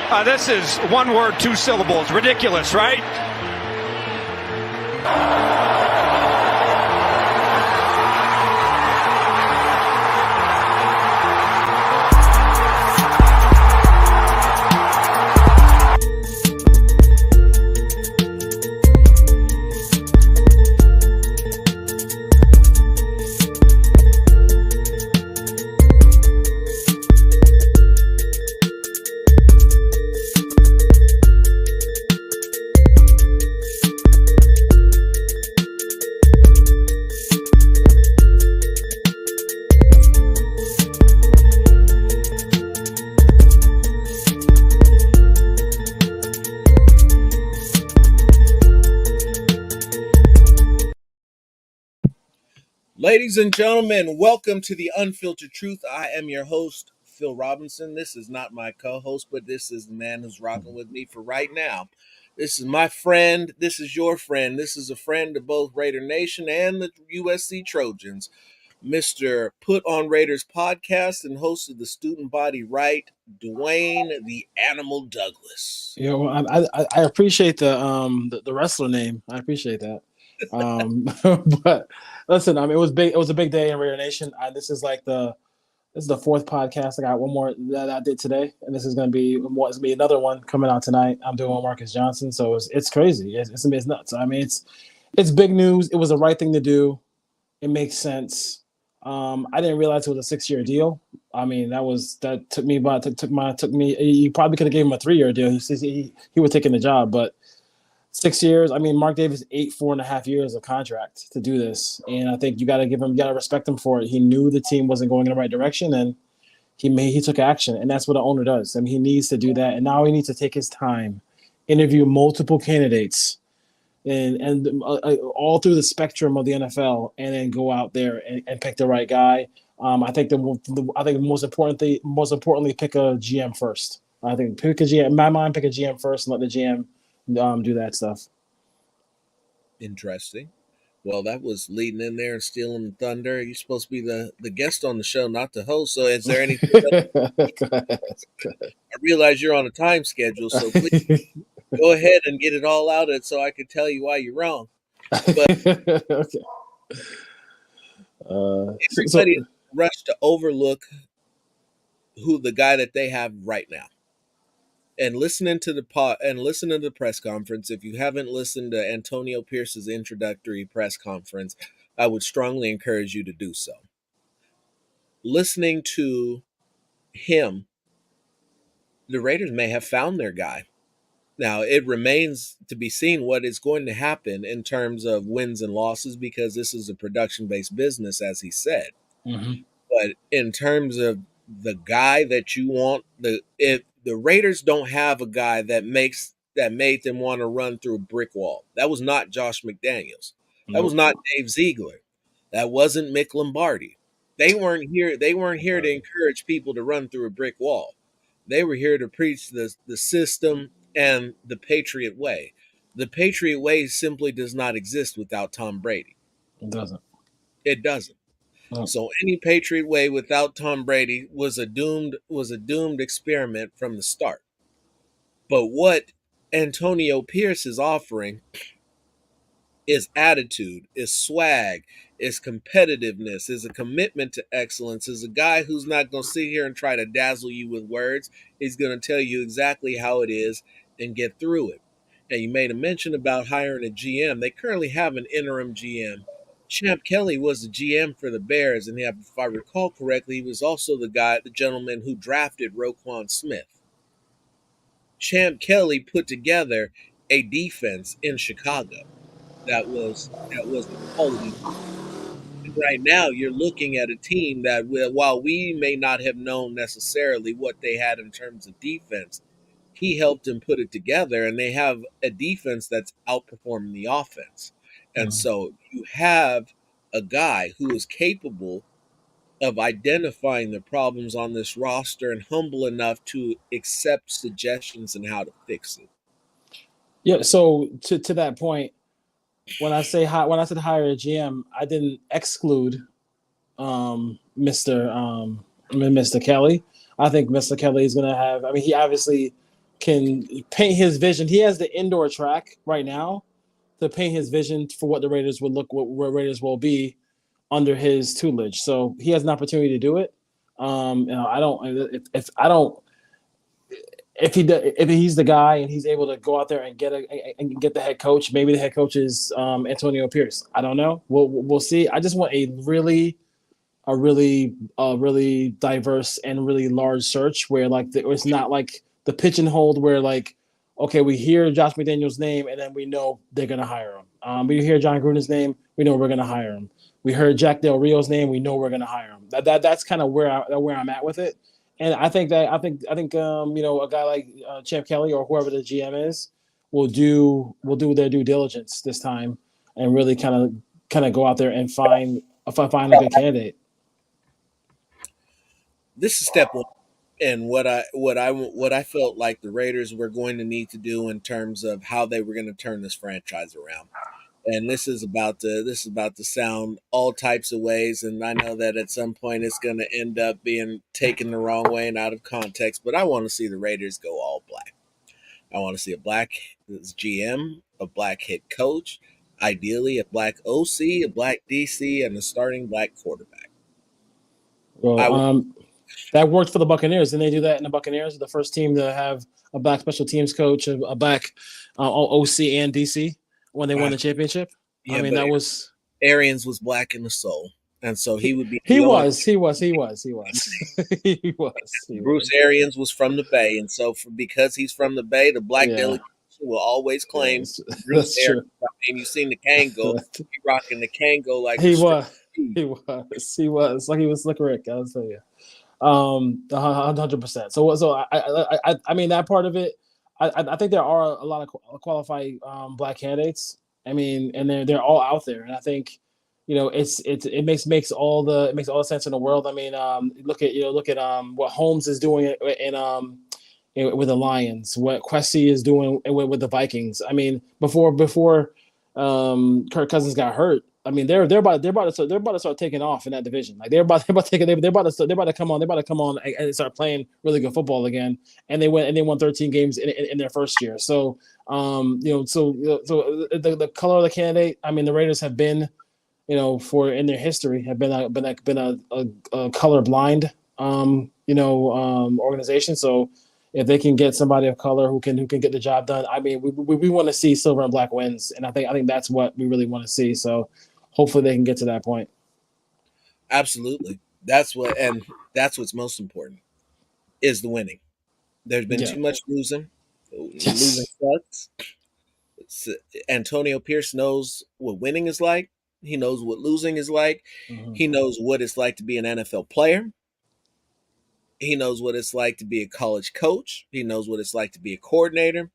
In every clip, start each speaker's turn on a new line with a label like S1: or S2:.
S1: This is one word, two syllables. Ridiculous, right?
S2: Ladies and gentlemen, welcome to the Unfiltered Truth. I am your host, Phil Robinson. This is not my co-host, but this is the man who's rocking with me for right now. This is my friend. This is your friend. This is a friend of both Raider Nation and the USC Trojans, Mr. Put on Raiders podcast and host of the Student Body Right, Dwayne the Animal Douglas.
S3: Yeah, well, I appreciate the wrestler name. I appreciate that. But listen, it was big. It was a big day in Raider Nation. This is the fourth podcast. I got one more that I did today, and this is going to be another one coming out tonight. I'm doing Marcus Johnson, so it's crazy. It's nuts. It's big news. It was the right thing to do. It makes sense. I didn't realize it was a 6-year deal. That took me. You probably could have gave him a 3-year deal. He would take in the job, but 6 years. Mark Davis 4.5 years of contract to do this, and I think you got to respect him for it. He knew the team wasn't going in the right direction, and he took action, and that's what an owner does. He needs to do that, and now he needs to take his time, interview multiple candidates, and all through the spectrum of the NFL, and then go out there and pick the right guy. I think most importantly, pick a GM first. I think pick a GM. In my mind, pick a GM first and let the GM do that stuff.
S2: Interesting. Well, that was leading in there and stealing the thunder. You're supposed to be the guest on the show, not the host. So is there anything I realize you're on a time schedule, so please go ahead and get it all out of it so I can tell you why you're wrong. But
S3: Okay.
S2: Everybody rushed to overlook who the guy that they have right now. And listening to the press conference, if you haven't listened to Antonio Pierce's introductory press conference, I would strongly encourage you to do so. Listening to him, the Raiders may have found their guy. Now, it remains to be seen what is going to happen in terms of wins and losses, because this is a production-based business, as he said.
S3: Mm-hmm.
S2: But in terms of the guy that you want, if the Raiders don't have a guy that made them want to run through a brick wall. That was not Josh McDaniels. That was not Dave Ziegler. That wasn't Mick Lombardi. They weren't here to encourage people to run through a brick wall. They were here to preach the system and the Patriot way. The Patriot way simply does not exist without Tom Brady. It doesn't. Oh. So any Patriot way without Tom Brady was a doomed experiment from the start. But what Antonio Pierce is offering is attitude, is swag, is competitiveness, is a commitment to excellence, is a guy who's not going to sit here and try to dazzle you with words. He's going to tell you exactly how it is and get through it. And you made a mention about hiring a GM. They currently have an interim GM. Champ Kelly was the GM for the Bears, and if I recall correctly, he was also the gentleman who drafted Roquan Smith. Champ Kelly put together a defense in Chicago that was the quality. And right now, you're looking at a team that, while we may not have known necessarily what they had in terms of defense, he helped them put it together, and they have a defense that's outperforming the offense. And so you have a guy who is capable of identifying the problems on this roster and humble enough to accept suggestions on how to fix it.
S3: Yeah. So to that point, when I said hire a GM, I didn't exclude Mr. Kelly. I think Mr. Kelly is going to have. I mean, he obviously can paint his vision. He has the indoor track right now to paint his vision for what the Raiders would look, what Raiders will be under his tutelage. So he has an opportunity to do it. I don't if I don't if he's the guy and he's able to go out there and get the head coach, maybe the head coach is Antonio Pierce. I don't know. We'll see. I just want a really diverse and really large search where like it's not like the pitch and hold where like okay, we hear Josh McDaniels' name and then we know they're gonna hire him. We hear John Gruden's name, we know we're gonna hire him. We heard Jack Del Rio's name, we know we're gonna hire him. That's kind of where I'm at with it. And I think a guy like Champ Kelly or whoever the GM is will do their due diligence this time and really kind of go out there and find a good candidate.
S2: This is step one, and what I felt like the Raiders were going to need to do in terms of how they were going to turn this franchise around. And this is about to sound all types of ways, and I know that at some point it's going to end up being taken the wrong way and out of context. But I want to see the Raiders go all black. I want to see a black GM, a black head coach, ideally a black OC, a black DC, and a starting black quarterback. I
S3: Well, that worked for the Buccaneers. Didn't they do that in the Buccaneers? The first team to have a black special teams coach, a black OC and DC when they won the championship.
S2: Yeah,
S3: I mean,
S2: but
S3: that was
S2: Arians was black in the soul, and so he would be
S3: he
S2: the only.
S3: was he was he was he was he was he
S2: Bruce
S3: was.
S2: Arians was from the Bay, and so because he's from the Bay, the black
S3: Yeah,
S2: delegation will always claim
S3: yes,
S2: Bruce
S3: that's
S2: Arians.
S3: true.
S2: I mean, you've seen the Kango, he rocking the Kango like a
S3: He
S2: straight
S3: was.
S2: dude.
S3: He was like he was Slick Rick. I'll tell you. 100%. I mean that part of it. I think there are a lot of qualified black candidates. I mean, and they're all out there, and I think it makes all the sense in the world. I mean, look at what Holmes is doing with the Lions, what Kwesi is doing with the Vikings. I mean, before Kirk Cousins got hurt. I mean, they're about to start taking off in that division. Like they're about to come on and start playing really good football again. And they won 13 games in their first year. So the color of the candidate. I mean, the Raiders have been for in their history have been a color blind organization. So if they can get somebody of color who can get the job done, I mean, we want to see silver and black wins, and I think that's what we really want to see. So hopefully they can get to that point.
S2: Absolutely, and that's what's most important is the winning. There's been
S3: Yeah.
S2: too much losing. Losing
S3: Yes.
S2: sucks. It's, Antonio Pierce knows what winning is like. He knows what losing is like.
S3: Mhm.
S2: He knows what it's like to be an NFL player. He knows what it's like to be a college coach. He knows what it's like to be a coordinator.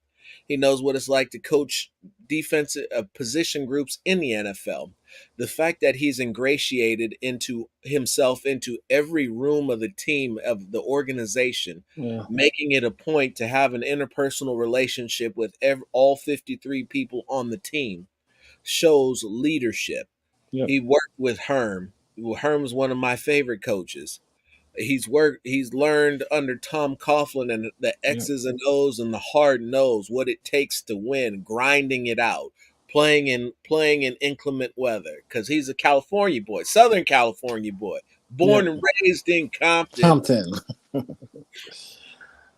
S2: He knows what it's like to coach defensive position groups in the NFL. The fact that he's ingratiated into himself into every room of the team of the organization,
S3: Yeah.
S2: making it a point to have an interpersonal relationship with all 53 people on the team, shows leadership.
S3: Yep.
S2: He worked with Herm. Herm's one of my favorite coaches. He's learned under Tom Coughlin and the
S3: Yep.
S2: X's and O's and the hard nose, what it takes to win, grinding it out, playing in inclement weather, because he's a California boy, Southern California boy, born
S3: Yep.
S2: and raised in Compton,
S3: Compton.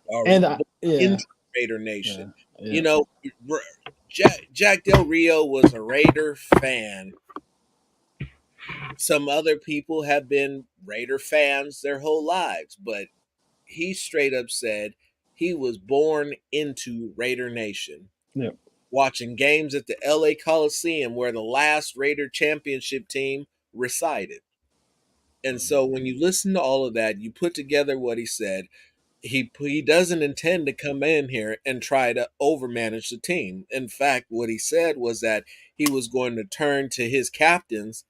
S2: or
S3: And
S2: born
S3: yeah.
S2: into Raider
S3: Yeah.
S2: Nation.
S3: Yeah.
S2: You know, Jack Del Rio was a Raider fan. Some other people have been Raider fans their whole lives, but he straight up said he was born into Raider Nation,
S3: Yep.
S2: watching games at the LA Coliseum where the last Raider championship team resided. And so when you listen to all of that, you put together what he said. He doesn't intend to come in here and try to overmanage the team. In fact, what he said was that he was going to turn to his captains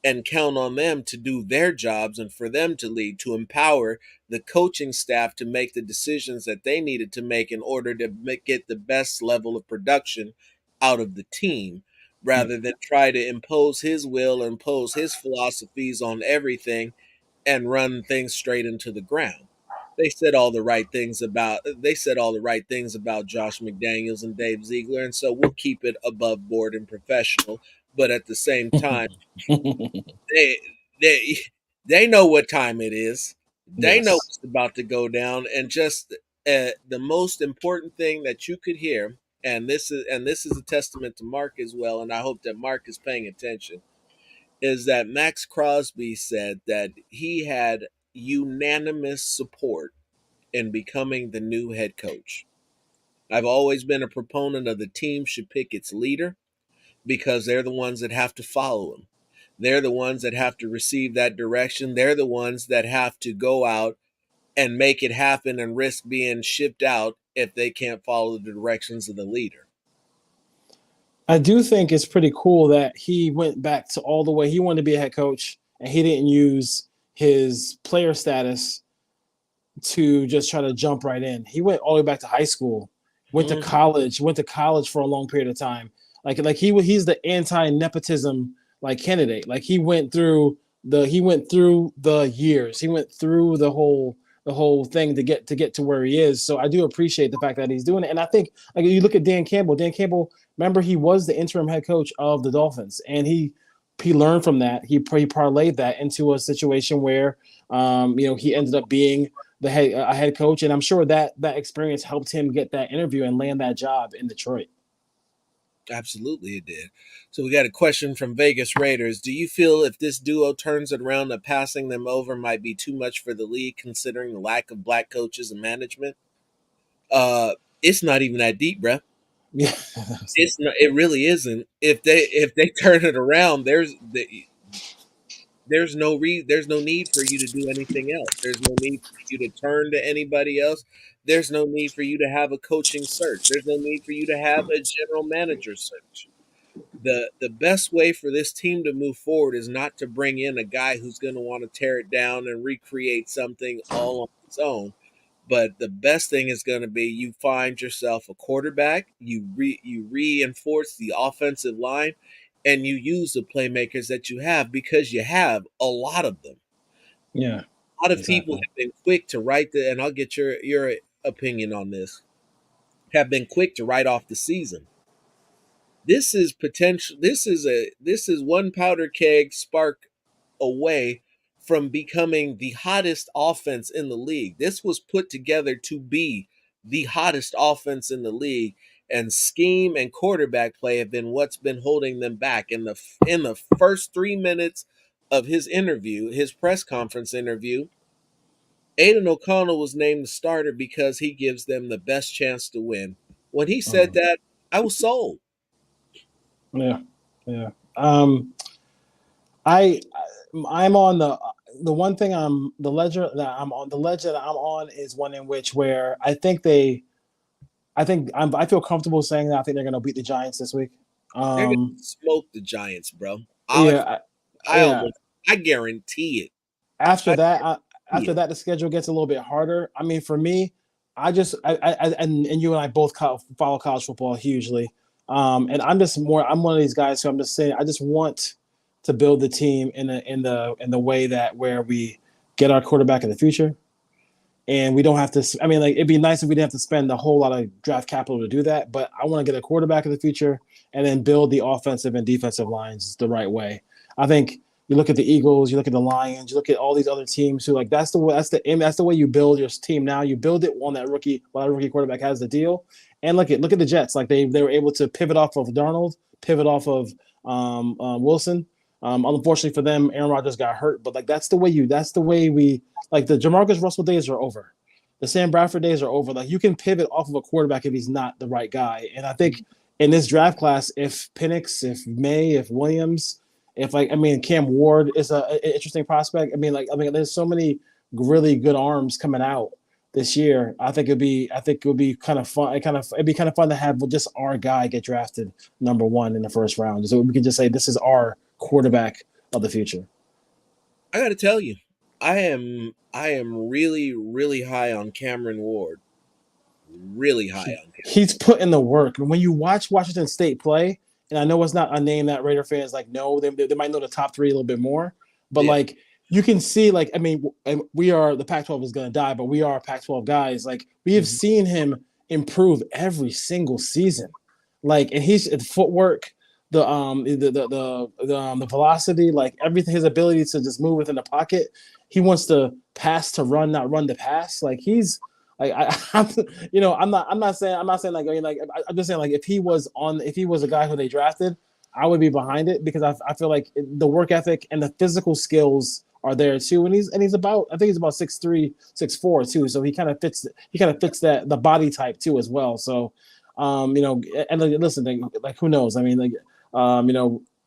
S2: and count on them to do their jobs and for them to lead, to empower the coaching staff to make the decisions that they needed to make in order to get the best level of production out of the team,
S3: Yep.
S2: rather than try to impose his will, impose his philosophies on everything and run things straight into the ground. they said all the right things about Josh McDaniels and Dave Ziegler, and so we'll keep it above board and professional. But at the same time, they they they know what time it is. They know
S3: Yes.
S2: what's about to go down, and just the most important thing that you could hear, and this is a testament to Mark as well, and I hope that Mark is paying attention, is that Max Crosby said that he had unanimous support in becoming the new head coach. I've always been a proponent of the team should pick its leader because they're the ones that have to follow him. They're the ones that have to receive that direction. They're the ones that have to go out and make it happen and risk being shipped out if they can't follow the directions of the leader.
S3: I do think it's pretty cool that he went back to all the way. He wanted to be a head coach, and he didn't use his player status to just try to jump right in. He went all the way back to high school, went to college for a long period of time. He's the anti nepotism candidate. Like he went through the years. He went through the whole thing to get to where he is. So I do appreciate the fact that he's doing it. And I think you look at Dan Campbell. Dan Campbell, remember, he was the interim head coach of the Dolphins, and he learned from that. He parlayed that into a situation where he ended up being a head coach, and I'm sure that experience helped him get that interview and land that job in Detroit.
S2: Absolutely, it did. So we got a question from Vegas Raiders. Do you feel if this duo turns it around, that passing them over might be too much for the league, considering the lack of black coaches and management? It's not even that deep, bro.
S3: Yeah,
S2: It's not. It really isn't. If they turn it around, there's no need for you to do anything else. There's no need for you to turn to anybody else. There's no need for you to have a coaching search. There's no need for you to have a general manager search. The best way for this team to move forward is not to bring in a guy who's going to want to tear it down and recreate something all on its own. But the best thing is going to be you find yourself a quarterback, you reinforce the offensive line, and you use the playmakers that you have, because you have a lot of them.
S3: yeah,
S2: A lot of people
S3: exactly.
S2: have been quick to and I'll get your opinion on this, have been quick to write off the season. This is potential. This is one powder keg spark away from becoming the hottest offense in the league. This was put together to be the hottest offense in the league, and scheme and quarterback play have been what's been holding them back. In the first 3 minutes of his press conference interview, Aiden O'Connell was named the starter because he gives them the best chance to win. When he said that, I was sold.
S3: Yeah, yeah. I I'm on the one thing the ledger that I'm on the ledger that I'm on is one in which where I feel comfortable saying that I think they're going to beat the Giants this week.
S2: They're gonna
S3: Um,
S2: smoke the Giants, bro.
S3: yeah, yeah.
S2: I guarantee it.
S3: After
S2: I
S3: that,
S2: guarantee it.
S3: the schedule gets a little bit harder. I mean, for me, and you and I both follow college football hugely. And I'm one of these guys who I'm just saying I just want to build the team in the way that where we get our quarterback in the future, and we don't have to. I mean, like it'd be nice if we didn't have to spend a whole lot of draft capital to do that. But I want to get a quarterback in the future, and then build the offensive and defensive lines the right way. I think you look at the Eagles, you look at the Lions, you look at all these other teams who that's the way you build your team now. You build it on that rookie while that rookie quarterback has the deal. And look at the Jets, like they were able to pivot off of Darnold, pivot off of Wilson. Unfortunately for them, Aaron Rodgers got hurt, but that's the way we like the Jamarcus Russell days are over. The Sam Bradford days are over. Like you can pivot off of a quarterback if he's not the right guy. And I think in this draft class, if Penix, if May, if Williams, if Cam Ward is an interesting prospect. There's so many really good arms coming out this year. I think it would be kind of fun. It'd be kind of fun to have just our guy get drafted number one in the first round. So we can just say this is our quarterback of the future.
S2: I got to tell you, I am really, really high on Cameron Ward. Really high on Cameron.
S3: He's put in the work. And when you watch Washington State play, and I know it's not a name that Raider fans know, they might know the top three a little bit more, but you can see, like, I mean, we are the Pac-12 is going to die, but we are Pac-12 guys. Like, we have seen him improve every single season. Like, and he's the footwork, the velocity, like everything, his ability to just move within the pocket. He wants to pass to run, not run to pass. Like he's like I'm not saying like, I mean, like I'm just saying like if he was a guy who they drafted, I would be behind it because I feel like the work ethic and the physical skills are there too. And he's about, I think he's about 6'3", 6'4" too. So he kind of fits that the body type too as well. So and like, listen, like who knows? I mean, like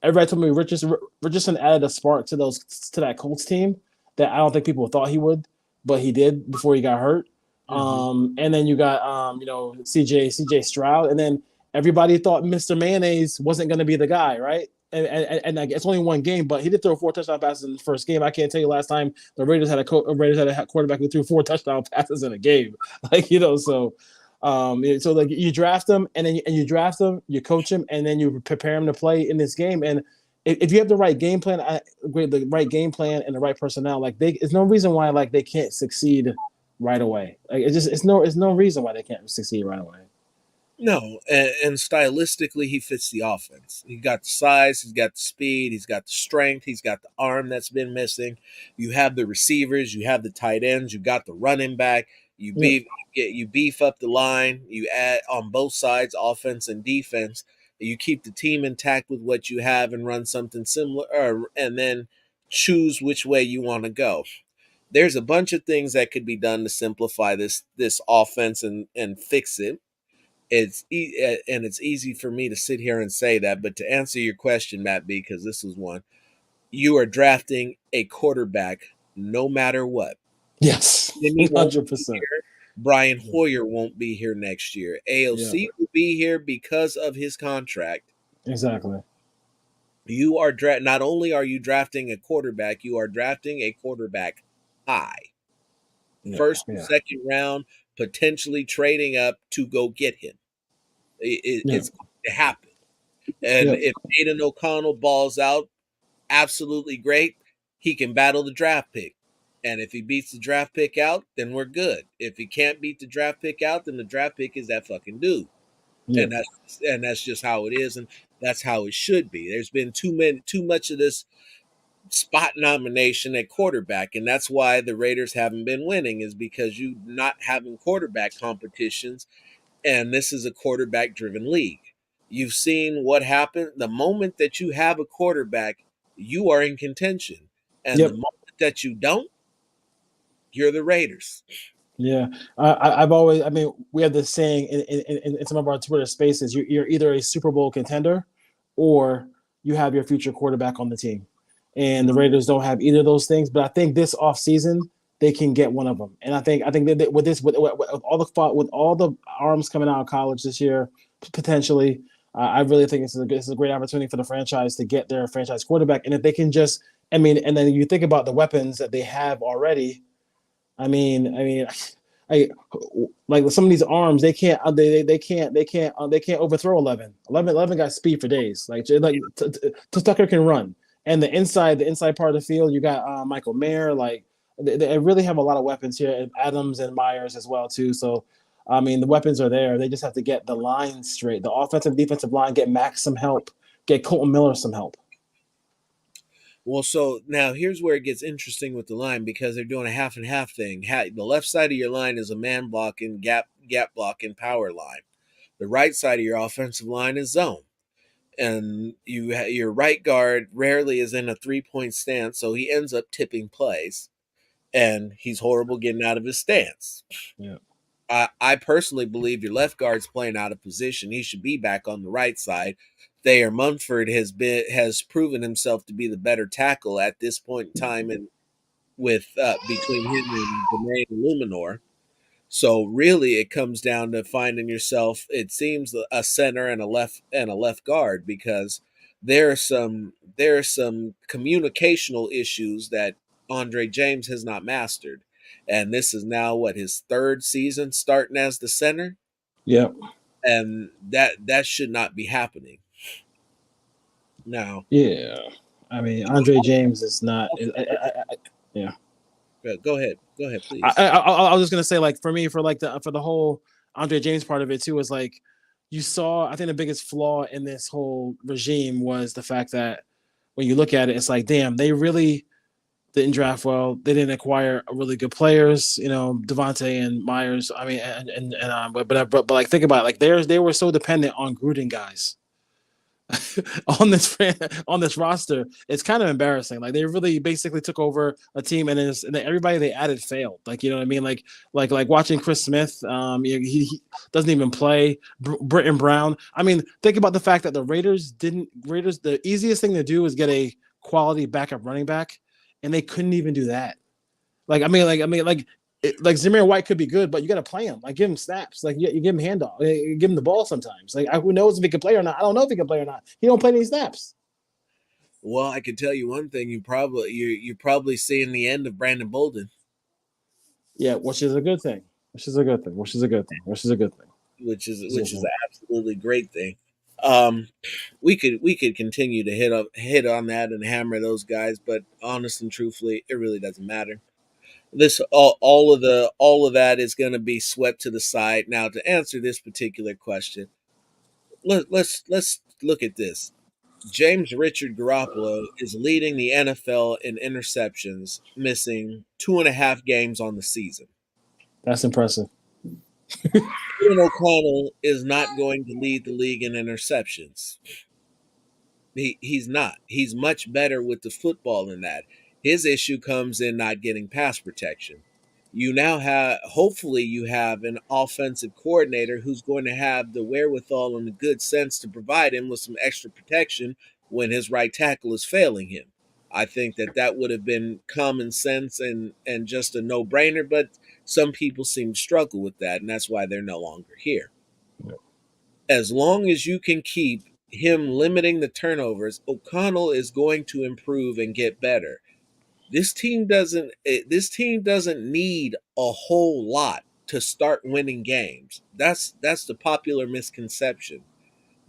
S3: everybody told me Richardson added a spark to that Colts team that I don't think people thought he would, but he did before he got hurt. And then you got CJ Stroud, and then everybody thought Mr. Mayonnaise wasn't going to be the guy, right? And like, it's only one game, but he did throw 4 touchdown passes in the first game. I can't tell you last time the Raiders had a quarterback who threw 4 touchdown passes in a game. Like so like you draft him, and then you coach him, and then you prepare him to play in this game. And if you have the right game plan, and the right personnel, like there's no reason why like they can't succeed right away. Like it's no reason why they can't succeed right away.
S2: No, and stylistically, he fits the offense. He got the size, he's got the speed, he's got the strength, he's got the arm that's been missing. You have the receivers, you have the tight ends, you got the running back. You beef up the line. You add on both sides, offense and defense. You keep the team intact with what you have and run something similar, and then choose which way you want to go. There's a bunch of things that could be done to simplify this offense and fix it. It's easy for me to sit here and say that, but to answer your question, Matt B, because this is one, you are drafting a quarterback no matter what.
S3: Yes, 100%.
S2: Brian Hoyer won't be here next year. AOC will be here because of his contract.
S3: Exactly.
S2: You are not only are you drafting a quarterback, you are drafting a quarterback high. First and second round, potentially trading up to go get him. It's going to happen. And if Aiden O'Connell balls out, absolutely great. He can battle the draft pick. And if he beats the draft pick out, then we're good. If he can't beat the draft pick out, then the draft pick is that fucking dude. Yeah. And that's just how it is, and that's how it should be. There's been too much of this spot nomination at quarterback, and that's why the Raiders haven't been winning, is because you not having quarterback competitions, and this is a quarterback-driven league. You've seen what happened. The moment that you have a quarterback, you are in contention. And the moment that you don't, you're the Raiders.
S3: Yeah. I've always, I mean, we have this saying in some of our Twitter spaces, you're either a Super Bowl contender or you have your future quarterback on the team. And the Raiders don't have either of those things, but I think this offseason they can get one of them. And I think that with all the arms coming out of college this year, potentially, I really think this is a great opportunity for the franchise to get their franchise quarterback. And if they can just, I mean, and then you think about the weapons that they have already. I mean, like some of these arms, they can't overthrow 11. 11 got speed for days. Like Tucker can run, and the inside part of the field, you got Michael Mayer. Like they really have a lot of weapons here, and Adams and Myers as well too. So, I mean, the weapons are there. They just have to get the line straight. The offensive, defensive line, get Max some help, get Colton Miller some help.
S2: Well, so now here's where it gets interesting with the line, because they're doing a half and half thing. The left side of your line is a man blocking, gap blocking power line. The right side of your offensive line is zone. And your right guard rarely is in a 3-point stance, so he ends up tipping plays. And he's horrible getting out of his stance.
S3: Yeah.
S2: I personally believe your left guard's playing out of position. He should be back on the right side. Thayer Munford has proven himself to be the better tackle at this point in time, and with between him and Jermaine Luminor. So really, it comes down to finding yourself, it seems, a center and a left guard, because there are some communicational issues that Andre James has not mastered. And this is now his third season starting as the center.
S3: Yeah.
S2: And that should not be happening. Now.
S3: Yeah. I mean, Andre James is not Yeah.
S2: Go ahead,
S3: I,
S2: please.
S3: I, I was just gonna say, like, for me, for the whole Andre James part of it too, was like, you saw. I think the biggest flaw in this whole regime was the fact that when you look at it, it's like, damn, they really didn't draft well. They didn't acquire really good players. You know, Devontae and Myers. I mean, but like, think about it. Like, they were so dependent on Gruden guys on this roster. It's kind of embarrassing. Like, they really basically took over a team, and everybody they added failed. Like, you know what I mean? Like watching Chris Smith. He doesn't even play. Britton Brown. I mean, think about the fact that the Raiders. The easiest thing to do is get a quality backup running back, and they couldn't even do that. Like Zamir White could be good, but you got to play him. Like, give him snaps. Like, you give him handoff. You give him the ball sometimes. Like, who knows if he can play or not? I don't know if he can play or not. He don't play any snaps.
S2: Well, I can tell you one thing: you're probably seeing the end of Brandon Bolden,
S3: Yeah, which is a good thing. Which is a good thing. Which is a good thing. Which is a good thing.
S2: which is an absolutely great thing. We could continue to hit on that and hammer those guys, but honest and truthfully, it really doesn't matter. This all of that is going to be swept to the side. Now, to answer this particular question, let's look at this. James Richard Garoppolo is leading the NFL in interceptions, missing 2.5 games on the season.
S3: That's impressive.
S2: Ian O'Connell is not going to lead the league in interceptions. He's not. He's much better with the football than that. His issue comes in not getting pass protection. You now have, hopefully, you have an offensive coordinator who's going to have the wherewithal and the good sense to provide him with some extra protection when his right tackle is failing him. I think that would have been common sense and just a no brainer, but some people seem to struggle with that, and that's why they're no longer here. As long as you can keep him limiting the turnovers, O'Connell is going to improve and get better. This team doesn't need a whole lot to start winning games. That's the popular misconception.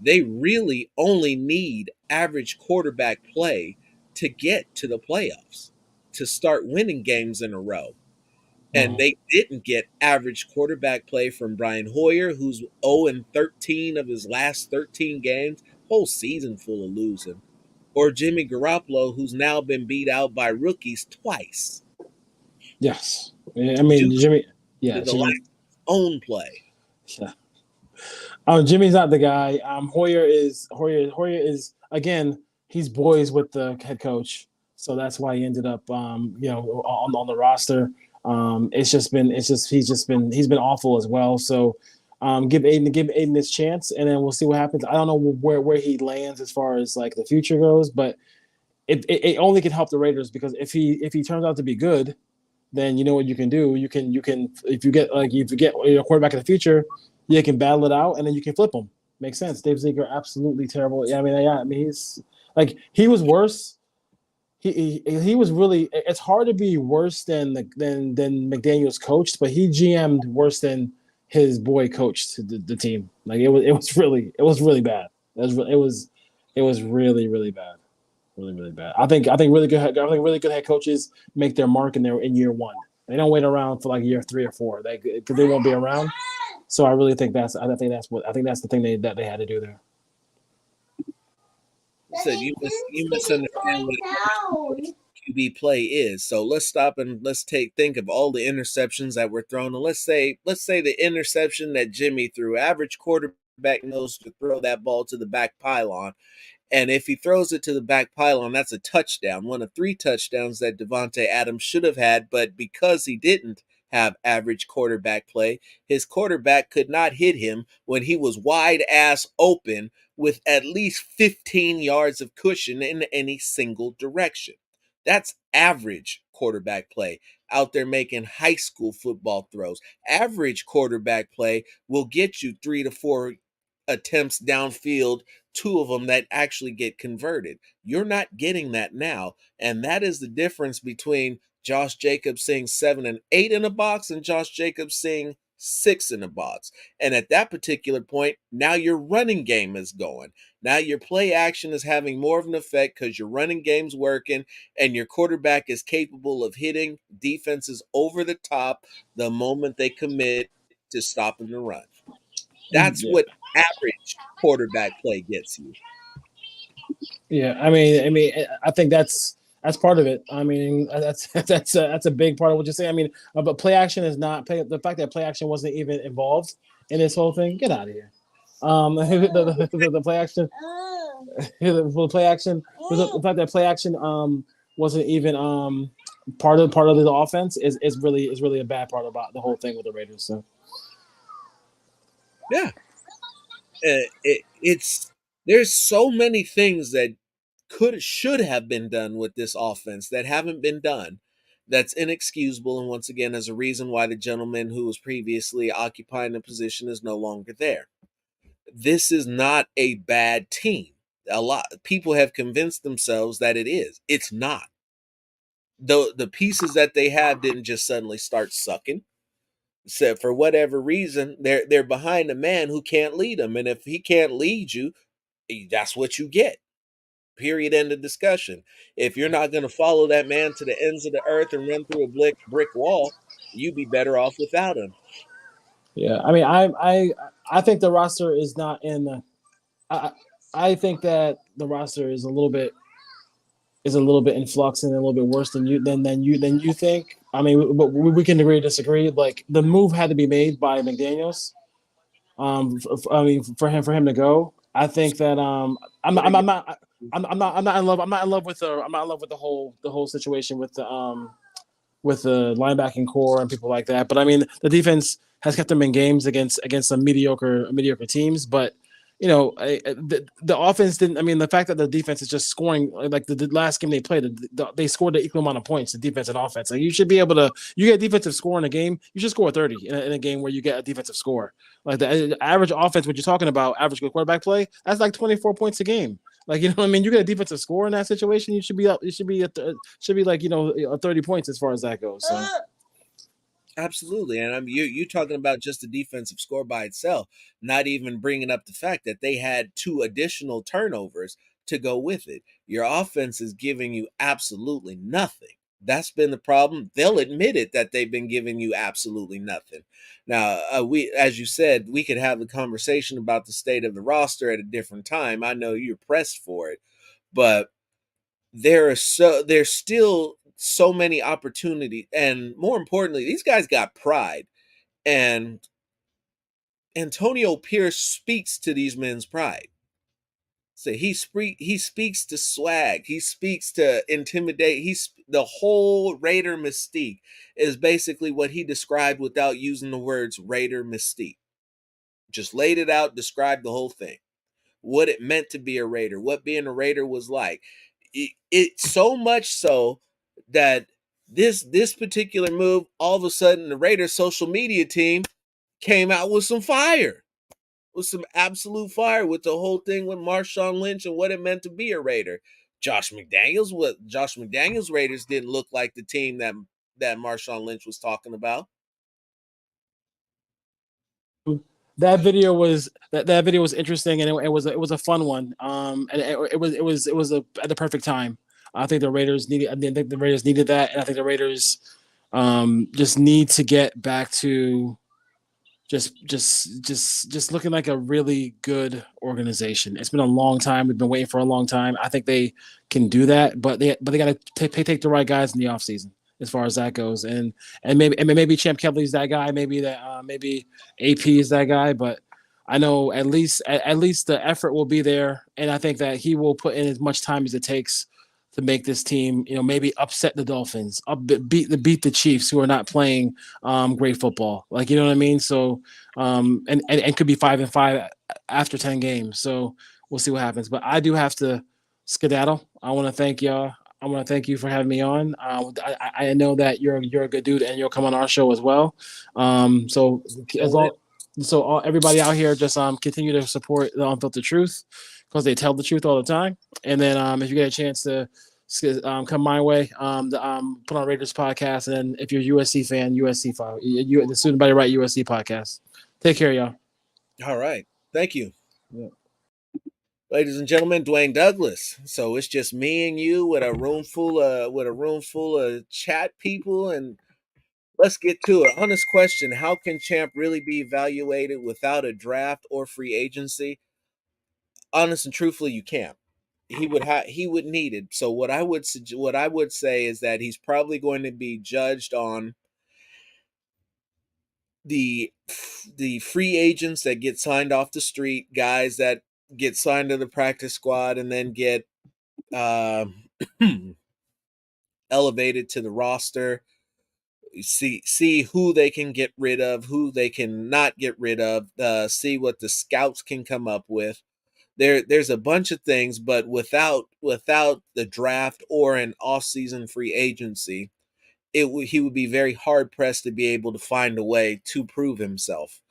S2: They really only need average quarterback play to get to the playoffs, to start winning games in a row. And they didn't get average quarterback play from Brian Hoyer, who's 0-13 of his last 13 games, whole season full of losing, or Jimmy Garoppolo, who's now been beat out by rookies twice
S3: Yes. I mean,
S2: due
S3: Jimmy.
S2: to
S3: Yeah,
S2: the lack
S3: Jimmy.
S2: of his own play.
S3: Yeah. Jimmy's not the guy. Hoyer is again. He's boys with the head coach, so that's why he ended up, on the roster. He's been awful as well. So, give Aiden his chance, and then we'll see what happens. I don't know where he lands as far as like the future goes, but it only can help the Raiders, because if he turns out to be good, then you know what you can do. You can if you get your quarterback in the future, you can battle it out, and then you can flip him. Makes sense. Dave Ziegler, absolutely terrible. Yeah, I mean, he was worse. He was really. It's hard to be worse than McDaniel's coached, but he GM'd worse than his boy coached the team. Like, it was really bad. It was really bad. Really, really bad. I think really good head coaches make their mark in year one. They don't wait around for like year 3 or 4. Because they won't be around. So I think that's the thing that they had to do there.
S2: Said you misunderstand what average QB play is. So let's stop and let's think of all the interceptions that were thrown. And let's say the interception that Jimmy threw. Average quarterback knows to throw that ball to the back pylon. And if he throws it to the back pylon, that's a touchdown. One of 3 touchdowns that Devontae Adams should have had, but because he didn't have average quarterback play, his quarterback could not hit him when he was wide ass open with at least 15 yards of cushion in any single direction. That's average quarterback play out there making high school football throws. Average quarterback play will get you 3 to 4 attempts downfield, 2 of them that actually get converted. You're not getting that now. And that is the difference between Josh Jacobs seeing 7 and 8 in a box and Josh Jacobs seeing 6 in the box. And at that particular point, now your running game is going. Now your play action is having more of an effect because your running game's working and your quarterback is capable of hitting defenses over the top the moment they commit to stopping the run. That's
S3: Yeah.
S2: what average quarterback play gets you.
S3: Yeah, I think that's part of it. I mean, that's a big part of what you're saying. I mean, but play action is not the fact that play action wasn't even involved in this whole thing. Get out of here. The play action, the play action, the fact that play action wasn't even part of the offense is really a bad part about the whole thing with the Raiders. So
S2: Yeah, it's there's so many things that should have been done with this offense that haven't been done. That's inexcusable, and once again, as a reason why the gentleman who was previously occupying the position is no longer there. This is not a bad team. A lot of people have convinced themselves that it is. It's not. The pieces that they have didn't just suddenly start sucking. So for whatever reason, they're behind a man who can't lead them, and if he can't lead you, that's what you get. Period. End of discussion. If you're not going to follow that man to the ends of the earth and run through a brick wall, you'd be better off without him.
S3: yeah, I mean, I think the roster is not in the. I think that the roster is a little bit in flux and a little bit worse than you think. I mean, but we can agree to disagree. Like the move had to be made by McDaniels. I mean, for him to go. I think that I'm not in love. I'm not in love with the whole situation with the linebacking core and people like that. But I mean, the defense has kept them in games against some mediocre teams. But you know, the offense didn't. I mean, the fact that the defense is just scoring like the last game they played, they scored the equal amount of points, the defense and offense. Like you should be able to. You get a defensive score in a game, you should score 30 in a game where you get a defensive score. Like the average offense, what you're talking about, average good quarterback play, that's like 24 points a game. Like you know what I mean, you get a defensive score in that situation, you should be up. It should be like 30 points as far as that goes. So.
S2: Absolutely, and you talking about just the defensive score by itself, not even bringing up the fact that they had 2 additional turnovers to go with it. Your offense is giving you absolutely nothing. That's been the problem. They'll admit it that they've been giving you absolutely nothing. Now, as you said, we could have the conversation about the state of the roster at a different time. I know you're pressed for it, but there's still so many opportunities, and more importantly, these guys got pride, and Antonio Pierce speaks to these men's pride. So he speaks to swag, he speaks to intimidate. The whole Raider mystique is basically what he described without using the words Raider mystique. Just laid it out, described the whole thing, what it meant to be a Raider, what being a Raider was like. It so much so that this particular move, all of a sudden, the Raiders social media team came out with some fire, with some absolute fire, with the whole thing with Marshawn Lynch and what it meant to be a Raider. Josh McDaniels Raiders didn't look like the team that Marshawn Lynch was talking about.
S3: That video was interesting, and it was a fun one. And it was at the perfect time. I think the Raiders needed. I think the Raiders needed that, and I think the Raiders just need to get back to just looking like a really good organization. It's been a long time. We've been waiting for a long time. I think they can do that, but they got to take the right guys in the offseason as far as that goes. And maybe Champ Kelly's that guy. Maybe AP is that guy. But I know at least the effort will be there, and I think that he will put in as much time as it takes to make this team, maybe upset the Dolphins, beat the Chiefs, who are not playing great football. Like, you know what I mean? So, and could be 5-5 after 10 games. So we'll see what happens. But I do have to skedaddle. I want to thank y'all. I want to thank you for having me on. I know that you're a good dude, and you'll come on our show as well. So everybody out here, just continue to support the Unfiltered Truth, because they tell the truth all the time. And then if you get a chance to come my way. Put on Raiders podcast, and if you're a USC fan, USC follow. The Student Body Right USC podcast. Take care, y'all.
S2: All right. Thank you.
S3: Yeah.
S2: Ladies and gentlemen, Dwayne Douglas. So it's just me and you with a room full of chat people, and let's get to it. Honest question: how can Champ really be evaluated without a draft or free agency? Honest and truthfully, you can't. He would need it. So what I would say is that he's probably going to be judged on the free agents that get signed off the street, guys that get signed to the practice squad and then get uh, elevated to the roster. See who they can get rid of, who they can not get rid of. See what the scouts can come up with. There's a bunch of things, but without the draft or an off-season free agency, he would be very hard pressed to be able to find a way to prove himself.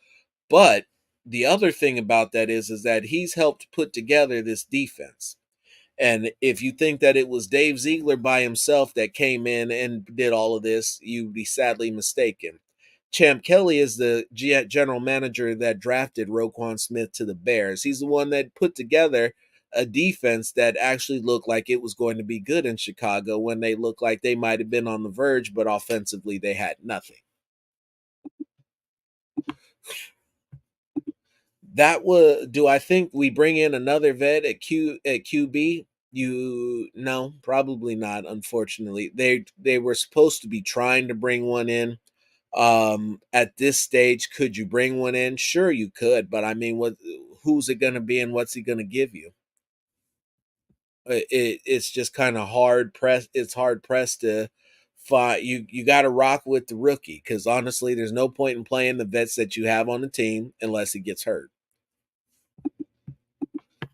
S2: But the other thing about that is that he's helped put together this defense. And if you think that it was Dave Ziegler by himself that came in and did all of this, you'd be sadly mistaken. Champ Kelly is the general manager that drafted Roquan Smith to the Bears. He's the one that put together a defense that actually looked like it was going to be good in Chicago when they looked like they might have been on the verge, but offensively they had nothing. Do I think we bring in another vet at QB? No, probably not, unfortunately. They were supposed to be trying to bring one in. At this stage, could you bring one in? Sure you could, but I mean, who's it going to be and what's he going to give you? It's just kind of hard pressed. It's hard pressed to find. You got to rock with the rookie, because honestly, there's no point in playing the vets that you have on the team unless he gets hurt.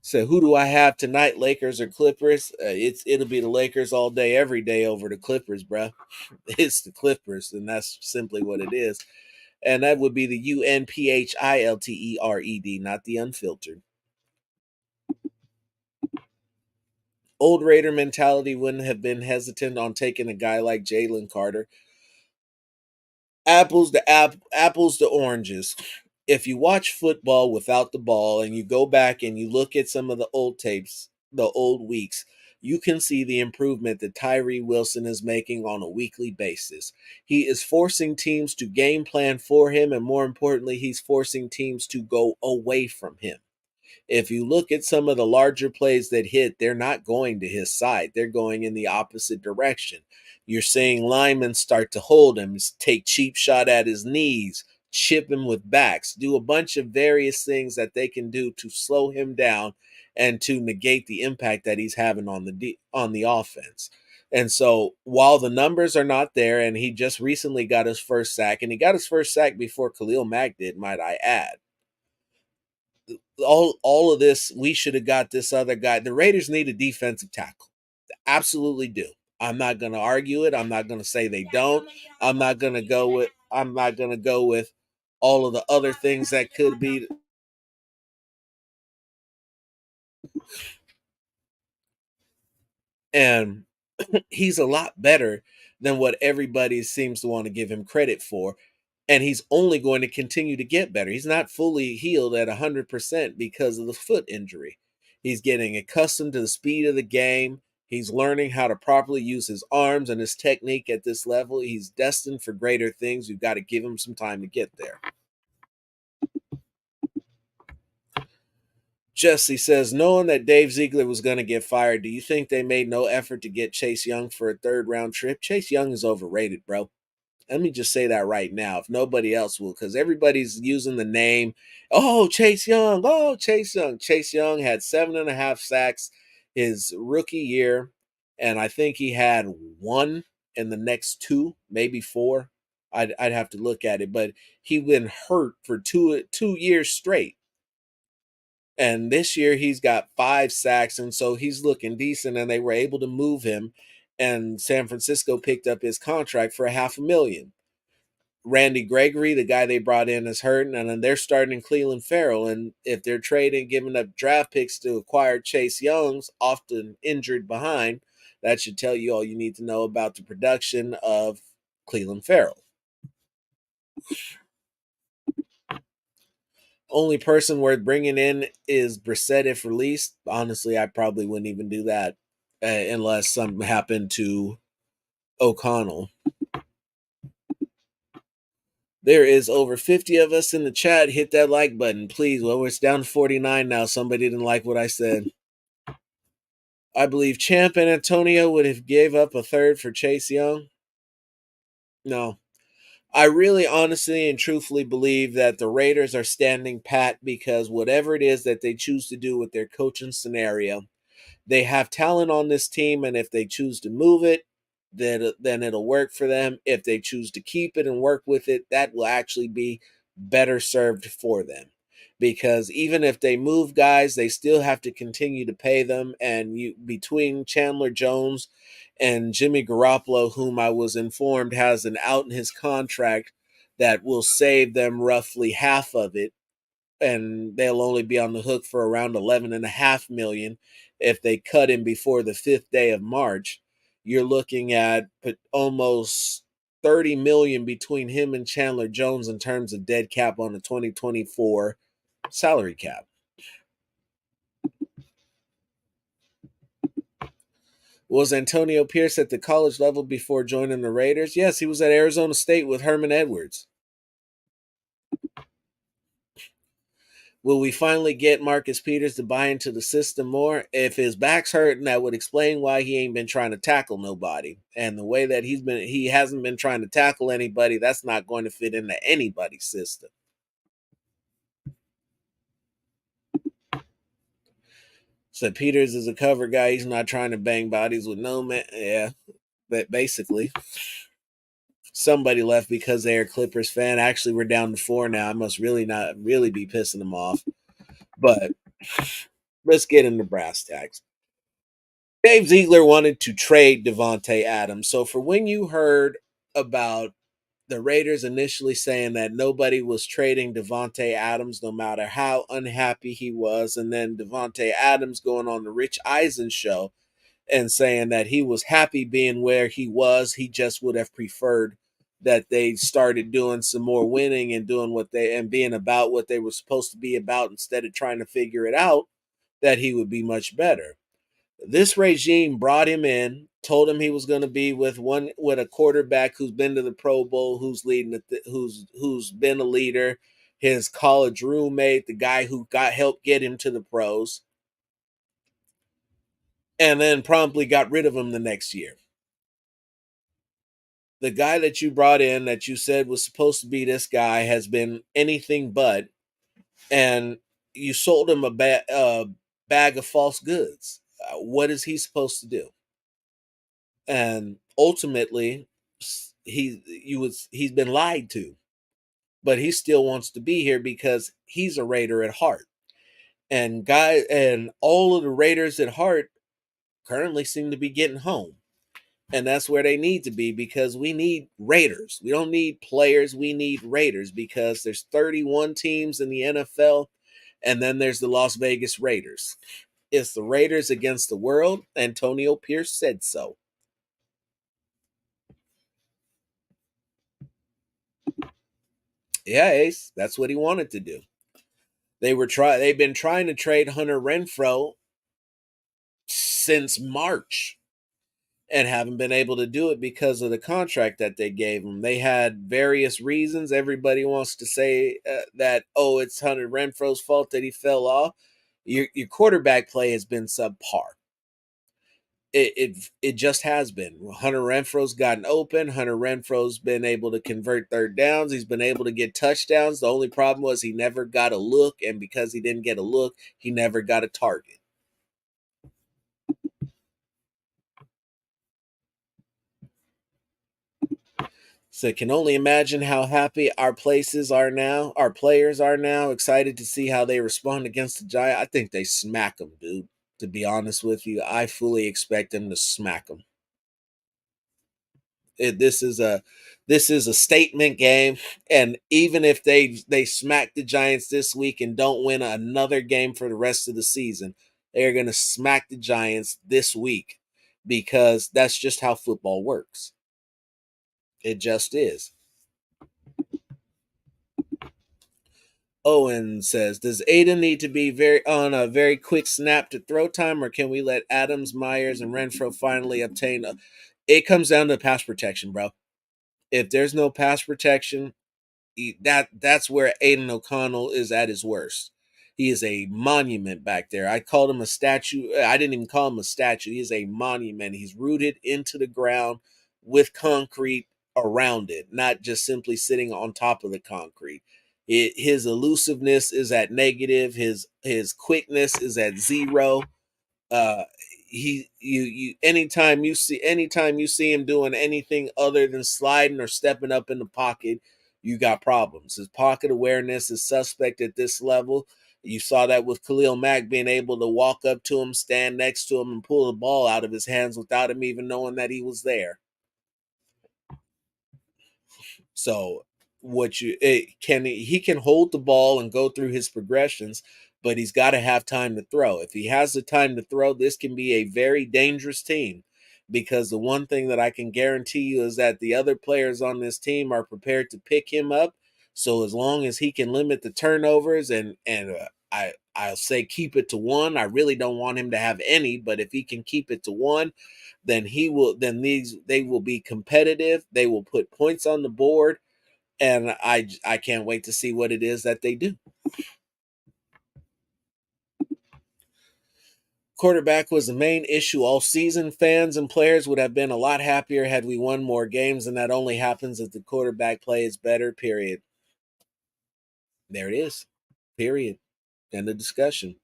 S2: So who do I have tonight? Lakers or Clippers? It'll be the Lakers all day, every day over the Clippers, bruh. It's the Clippers, and that's simply what it is. And that would be the UNPHILTERED, not the unfiltered. Old Raider mentality wouldn't have been hesitant on taking a guy like Jalen Carter. Apples to oranges. If you watch football without the ball and you go back and you look at some of the old tapes, the old weeks, you can see the improvement that Tyree Wilson is making on a weekly basis. He is forcing teams to game plan for him, and more importantly, he's forcing teams to go away from him. If you look at some of the larger plays that hit, they're not going to his side. They're going in the opposite direction. You're seeing linemen start to hold him, take cheap shot at his knees, chip him with backs, do a bunch of various things that they can do to slow him down and to negate the impact that he's having on the offense. And so while the numbers are not there, and he just recently got his first sack, and he got his first sack before Khalil Mack did, might I add. All of this, we should have got this other guy. The Raiders need a defensive tackle. They absolutely do. I'm not going to argue it. I'm not going to say they don't. I'm not going to go with all of the other things that could be. And he's a lot better than what everybody seems to want to give him credit for. And he's only going to continue to get better. He's not fully healed at 100% because of the foot injury. He's getting accustomed to the speed of the game. He's learning how to properly use his arms and his technique at this level. He's destined for greater things. You've got to give him some time to get there. Jesse says, knowing that Dave Ziegler was going to get fired, do you think they made no effort to get Chase Young for a third-round trip? Chase Young is overrated, bro. Let me just say that right now, if nobody else will, because everybody's using the name, Chase Young, Chase Young. Chase Young had 7.5 sacks his rookie year, and I think he had one in the next 2, maybe 4. I'd have to look at it, but he's been hurt for two years straight. And this year he's got 5 sacks, and so he's looking decent, and they were able to move him, and San Francisco picked up his contract for $500,000. Randy Gregory, the guy they brought in, is hurting, and then they're starting Cleveland Farrell. And if they're trading, giving up draft picks to acquire Chase Young's often injured behind, That should tell you all you need to know about the production of Cleveland Farrell. Only person worth bringing in is Brissett if released. Honestly, I probably wouldn't even do that unless something happened to O'Connell. There is over 50 of us in the chat. Hit that like button, please. Well, it's down to 49 now. Somebody didn't like what I said. I believe Champ and Antonio would have gave up a third for Chase Young. No. I really honestly and truthfully believe that the Raiders are standing pat because whatever it is that they choose to do with their coaching scenario, they have talent on this team, and if they choose to move it, then it'll work for them. If they choose to keep it and work with it, that will actually be better served for them. Because even if they move guys, they still have to continue to pay them. And between Chandler Jones and Jimmy Garoppolo, whom I was informed has an out in his contract that will save them roughly half of it, and they'll only be on the hook for around 11.5 million if they cut him before the 5th day of March. You're looking at almost 30 million between him and Chandler Jones in terms of dead cap on the 2024 salary cap. Was Antonio Pierce at the college level before joining the Raiders? Yes, he was at Arizona State with Herman Edwards. Will we finally get Marcus Peters to buy into the system more? If his back's hurting, that would explain why he ain't been trying to tackle nobody. And the way that he hasn't been trying to tackle anybody, that's not going to fit into anybody's system. So Peters is a cover guy. He's not trying to bang bodies with no man. Yeah, but basically, somebody left because they're a Clippers fan. Actually, we're down to 4 now. I must really not really be pissing them off. But let's get into brass tacks. Dave Ziegler wanted to trade Devontae Adams. So for when you heard about the Raiders initially saying that nobody was trading Devontae Adams no matter how unhappy he was, and then Devontae Adams going on the Rich Eisen show and saying that he was happy being where he was, he just would have preferred that they started doing some more winning and doing being about what they were supposed to be about instead of trying to figure it out, that he would be much better. This regime brought him in, told him he was going to be with a quarterback who's been to the Pro Bowl, who's who's been a leader, his college roommate, the guy who helped get him to the pros, and then promptly got rid of him the next year. The guy that you brought in that you said was supposed to be this guy has been anything but, and you sold him a bag of false goods. What is he supposed to do? And ultimately, he's been lied to, but he still wants to be here because he's a Raider at heart. And all of the Raiders at heart currently seem to be getting home. And that's where they need to be, because we need Raiders. We don't need players. We need Raiders, because there's 31 teams in the NFL, and then there's the Las Vegas Raiders. It's the Raiders against the world. Antonio Pierce said so. Yeah, Ace, that's what he wanted to do. They've been trying to trade Hunter Renfrow since March and haven't been able to do it because of the contract that they gave him. They had various reasons. Everybody wants to say that, it's Hunter Renfrow's fault that he fell off. Your quarterback play has been subpar. It just has been. Hunter Renfrow's gotten open. Hunter Renfrow's been able to convert third downs. He's been able to get touchdowns. The only problem was he never got a look, and because he didn't get a look, he never got a target. So can only imagine how happy our players are now, excited to see how they respond against the Giants. I think they smack them, dude. To be honest with you, I fully expect them to smack them. This is a statement game, and even if they smack the Giants this week and don't win another game for the rest of the season, they're going to smack the Giants this week, because that's just how football works. It just is. Owen says, "Does Aiden need to be very on a very quick snap to throw time, or can we let Adams, Myers, and Renfro finally obtain?" It comes down to pass protection, bro. If there's no pass protection, that's where Aiden O'Connell is at his worst. He is a monument back there. I called him a statue. I didn't even call him a statue. He is a monument. He's rooted into the ground with concrete around it, not just simply sitting on top of the concrete. His elusiveness is at negative. His quickness is at zero. uh you anytime you see him doing anything other than sliding or stepping up in the pocket, you got problems. His pocket awareness is suspect at this level. You saw that with Khalil Mack being able to walk up to him, stand next to him, and pull the ball out of his hands without him even knowing that he was there. So what you he can hold the ball and go through his progressions, but he's got to have time to throw. If he has the time to throw, this can be a very dangerous team, because the one thing that I can guarantee you is that the other players on this team are prepared to pick him up. So as long as he can limit the turnovers I'll say keep it to one. I really don't want him to have any, but if he can keep it to one, then they will be competitive. They will put points on the board, and I can't wait to see what it is that they do. Quarterback was the main issue all season. Fans and players would have been a lot happier had we won more games, and that only happens if the quarterback play is better, period. There it is. Period. End of discussion.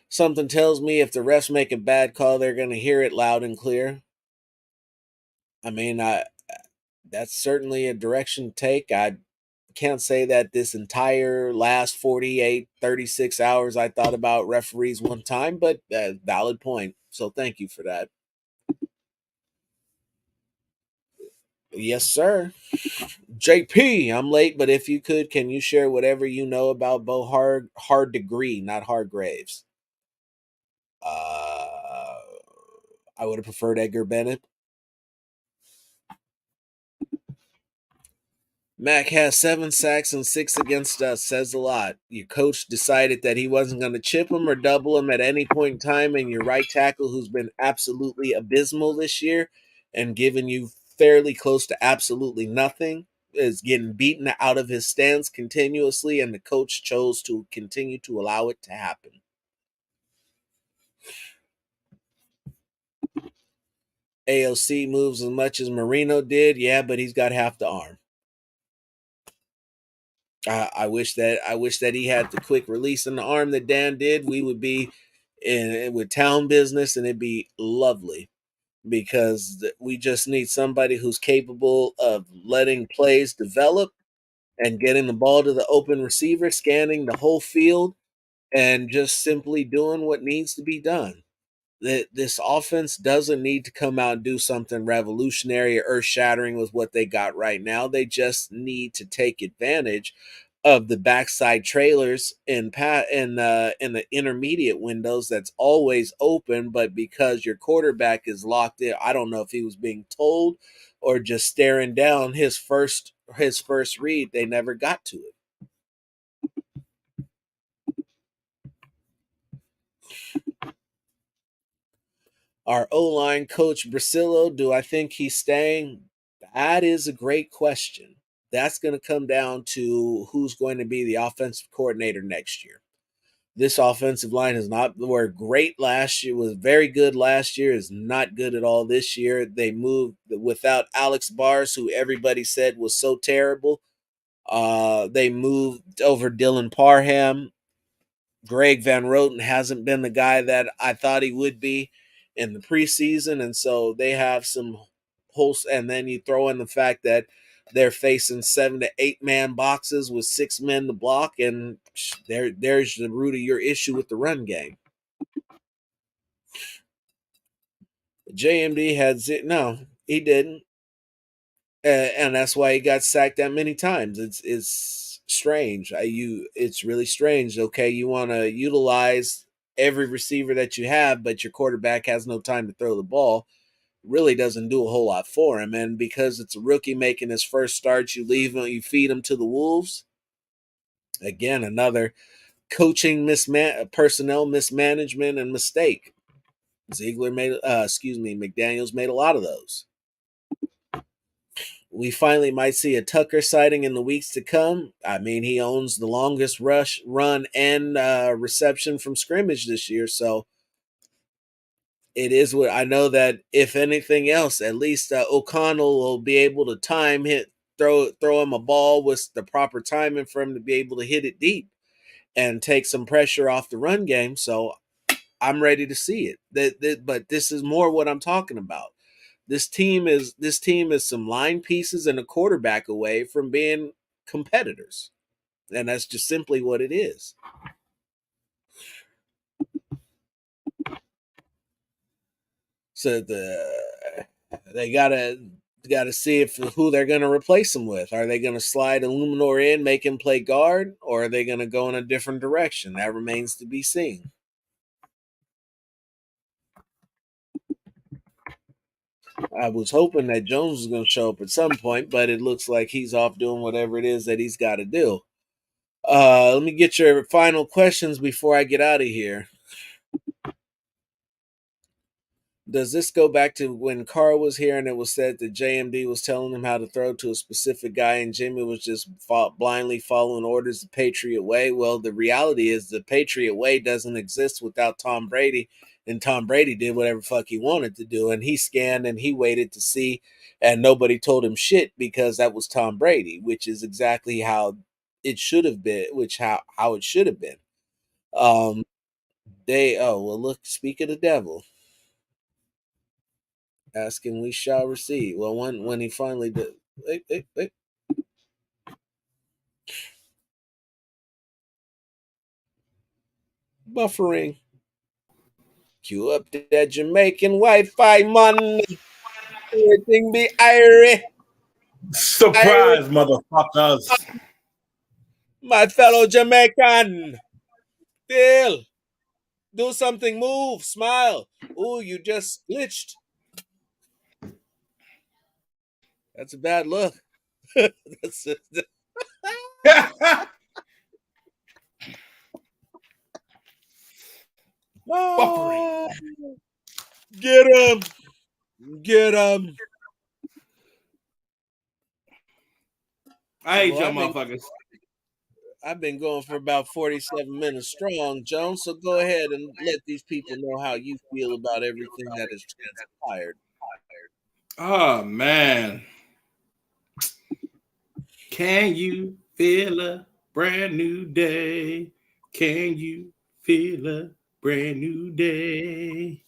S2: Something tells me if the refs make a bad call, they're going to hear it loud and clear. I mean, that's certainly a direction to take. I can't say that this entire last 48, 36 hours I thought about referees one time, but valid point. So thank you for that. Yes, sir. JP, I'm late, but if you could, can you share whatever you know about Bo Hard Degree, not Hargraves? I would have preferred Edgar Bennett. Mac has 7 sacks and 6 against us. Says a lot. Your coach decided that he wasn't going to chip him or double him at any point in time, and your right tackle, who's been absolutely abysmal this year and given you fairly close to absolutely nothing, is getting beaten out of his stance continuously, and the coach chose to continue to allow it to happen. AOC moves as much as Marino did, yeah, but he's got half the arm. I wish that he had the quick release in the arm that Dan did. We would be with town business, and it'd be lovely, because we just need somebody who's capable of letting plays develop and getting the ball to the open receiver, scanning the whole field, and just simply doing what needs to be done. This offense doesn't need to come out and do something revolutionary or earth-shattering with what they got right now. They just need to take advantage of the backside trailers in the intermediate windows that's always open, but because your quarterback is locked in, I don't know if he was being told or just staring down his first read, they never got to it. Our O-line coach, Brasillo, do I think he's staying? That is a great question. That's going to come down to who's going to be the offensive coordinator next year. This offensive line is not were great last year, was very good last year, is not good at all this year. They moved without Alex Bars, who everybody said was so terrible. They moved over Dylan Parham. Greg Van Roten hasn't been the guy that I thought he would be in the preseason, and so they have some holes. And then you throw in the fact that they're facing 7 to 8 man boxes with 6 men to block, and there's the root of your issue with the run game. JMD had no, he didn't, and that's why he got sacked that many times. It's strange. It's really strange. Okay, you want to utilize every receiver that you have, but your quarterback has no time to throw the ball, really doesn't do a whole lot for him. And because it's a rookie making his first start, you leave him, you feed him to the wolves. Again, another coaching personnel mismanagement and mistake. McDaniels made a lot of those. We finally might see a Tucker sighting in the weeks to come. I mean, he owns the longest run, and reception from scrimmage this year, so it is what I know that if anything else, at least O'Connell will be able to throw him a ball with the proper timing for him to be able to hit it deep and take some pressure off the run game. So I'm ready to see it. But this is more what I'm talking about. This team is some line pieces and a quarterback away from being competitors. And that's just simply what it is. So they gotta see who they're gonna replace him with. Are they gonna slide Illuminor in, make him play guard, or are they gonna go in a different direction? That remains to be seen. I was hoping that Jones was going to show up at some point, but it looks like he's off doing whatever it is that he's got to do. Let me get your final questions before I get out of here. Does this go back to when Carl was here and it was said that JMD was telling him how to throw to a specific guy and Jimmy was just blindly following orders the Patriot way? Well, the reality is the Patriot way doesn't exist without Tom Brady, and Tom Brady did whatever fuck he wanted to do, and he scanned and he waited to see, and nobody told him shit because that was Tom Brady, which is exactly how it should have been, how it should have been. Look, speak of the devil. Asking we shall receive. Well, when he finally did, buffering. Cue up that Jamaican Wi-Fi, man. Everything be irie.
S4: Surprise, motherfuckers.
S2: My fellow Jamaican. Phil, do something, move, smile. Ooh, you just glitched. That's a bad look. That's
S4: Buffering.
S2: Get him. Get him.
S4: I hate y'all motherfuckers.
S2: I've been going for about 47 minutes strong, Jones, so go ahead and let these people know how you feel about everything that has transpired.
S4: Oh, man. Can you feel a brand new day? Can you feel a brand new day?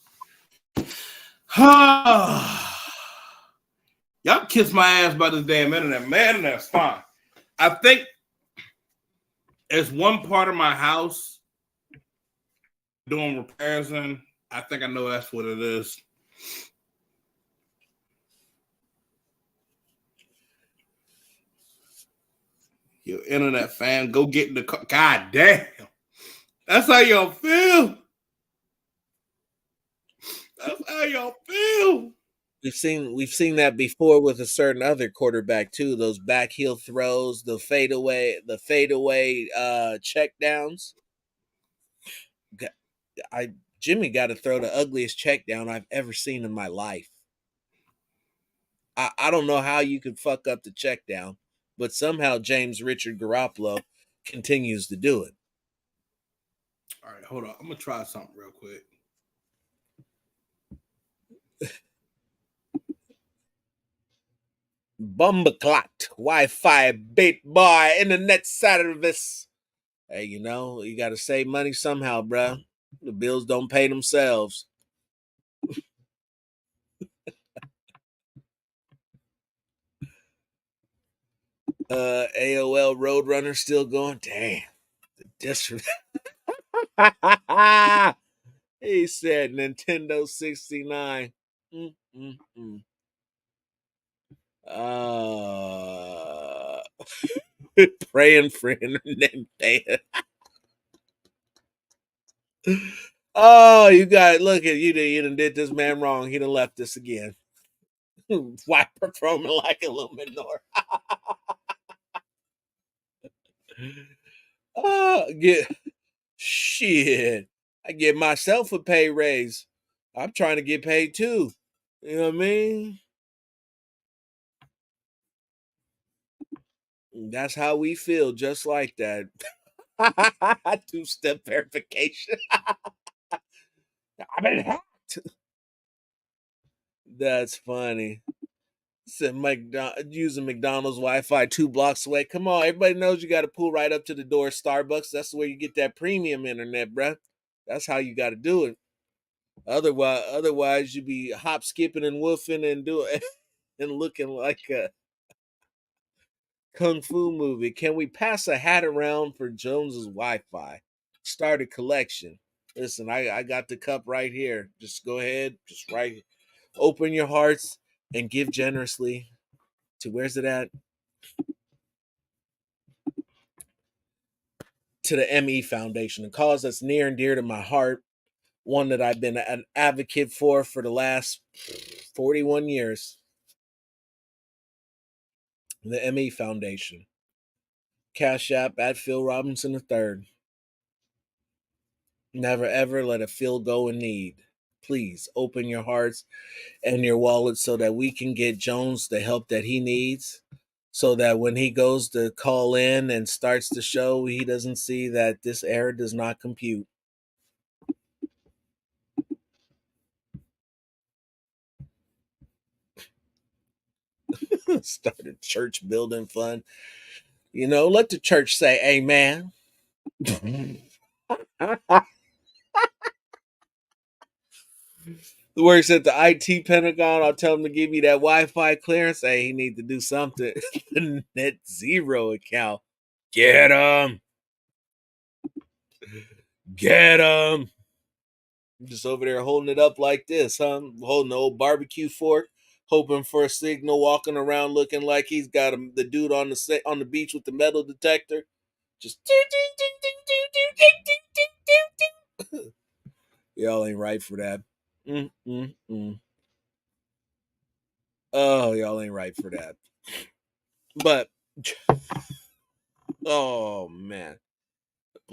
S4: Y'all kiss my ass by this damn internet, man, and that's fine. I think it's one part of my house doing repairs in. I think I know that's what it is. Your internet fan, go get in the car. God damn. That's how y'all feel. That's how y'all feel.
S2: We've seen that before with a certain other quarterback too. Those back heel throws, the fadeaway check downs. Jimmy got to throw the ugliest check down I've ever seen in my life. I don't know how you could fuck up the check down, but somehow James Richard Garoppolo continues to do it.
S4: All right, hold on. I'm gonna try something real quick.
S2: Bumbleclot, Wi-Fi, bait boy, internet service. Hey, you got to save money somehow, bruh. The bills don't pay themselves. AOL Roadrunner still going? Damn. The disrespect. He said Nintendo 69. Praying for internet. Oh, you got look at you. You done did this man wrong. He done left us again. Why performing like a little minor? Get shit. I give myself a pay raise. I'm trying to get paid too. You know what I mean? That's how we feel, just like that. 2-step verification. I've been hacked. That's funny. Said using McDonald's Wi-Fi 2 blocks away. Come on, everybody knows you got to pull right up to the door of Starbucks. That's where you get that premium internet, bruh. That's how you got to do it. Otherwise, you be hop, skipping, and woofing and doing and looking like a kung fu movie. Can we pass a hat around for Jones's Wi-Fi? Start a collection. Listen, I got the cup right here. Just go ahead, just right. Open your hearts and give generously. To where's it at? To the ME Foundation, a cause that's near and dear to my heart. One that I've been an advocate for the last 41 years. The ME Foundation. Cash App at Phil Robinson III. Never ever let a Phil go in need. Please open your hearts and your wallets so that we can get Jones the help that he needs. So that when he goes to call in and starts the show, he doesn't see that this error does not compute. Started church building fund. You know, let the church say amen. Works at the IT Pentagon. I'll tell him to give you that Wi-Fi clearance. Hey, he need to do something. The net zero account. Get him. Get him. Just over there holding it up like this, huh? Holding the old barbecue fork, hoping for a signal, walking around looking like he's got the dude on the beach with the metal detector. Just y'all ain't right for that. Oh, y'all ain't right for that. But oh man,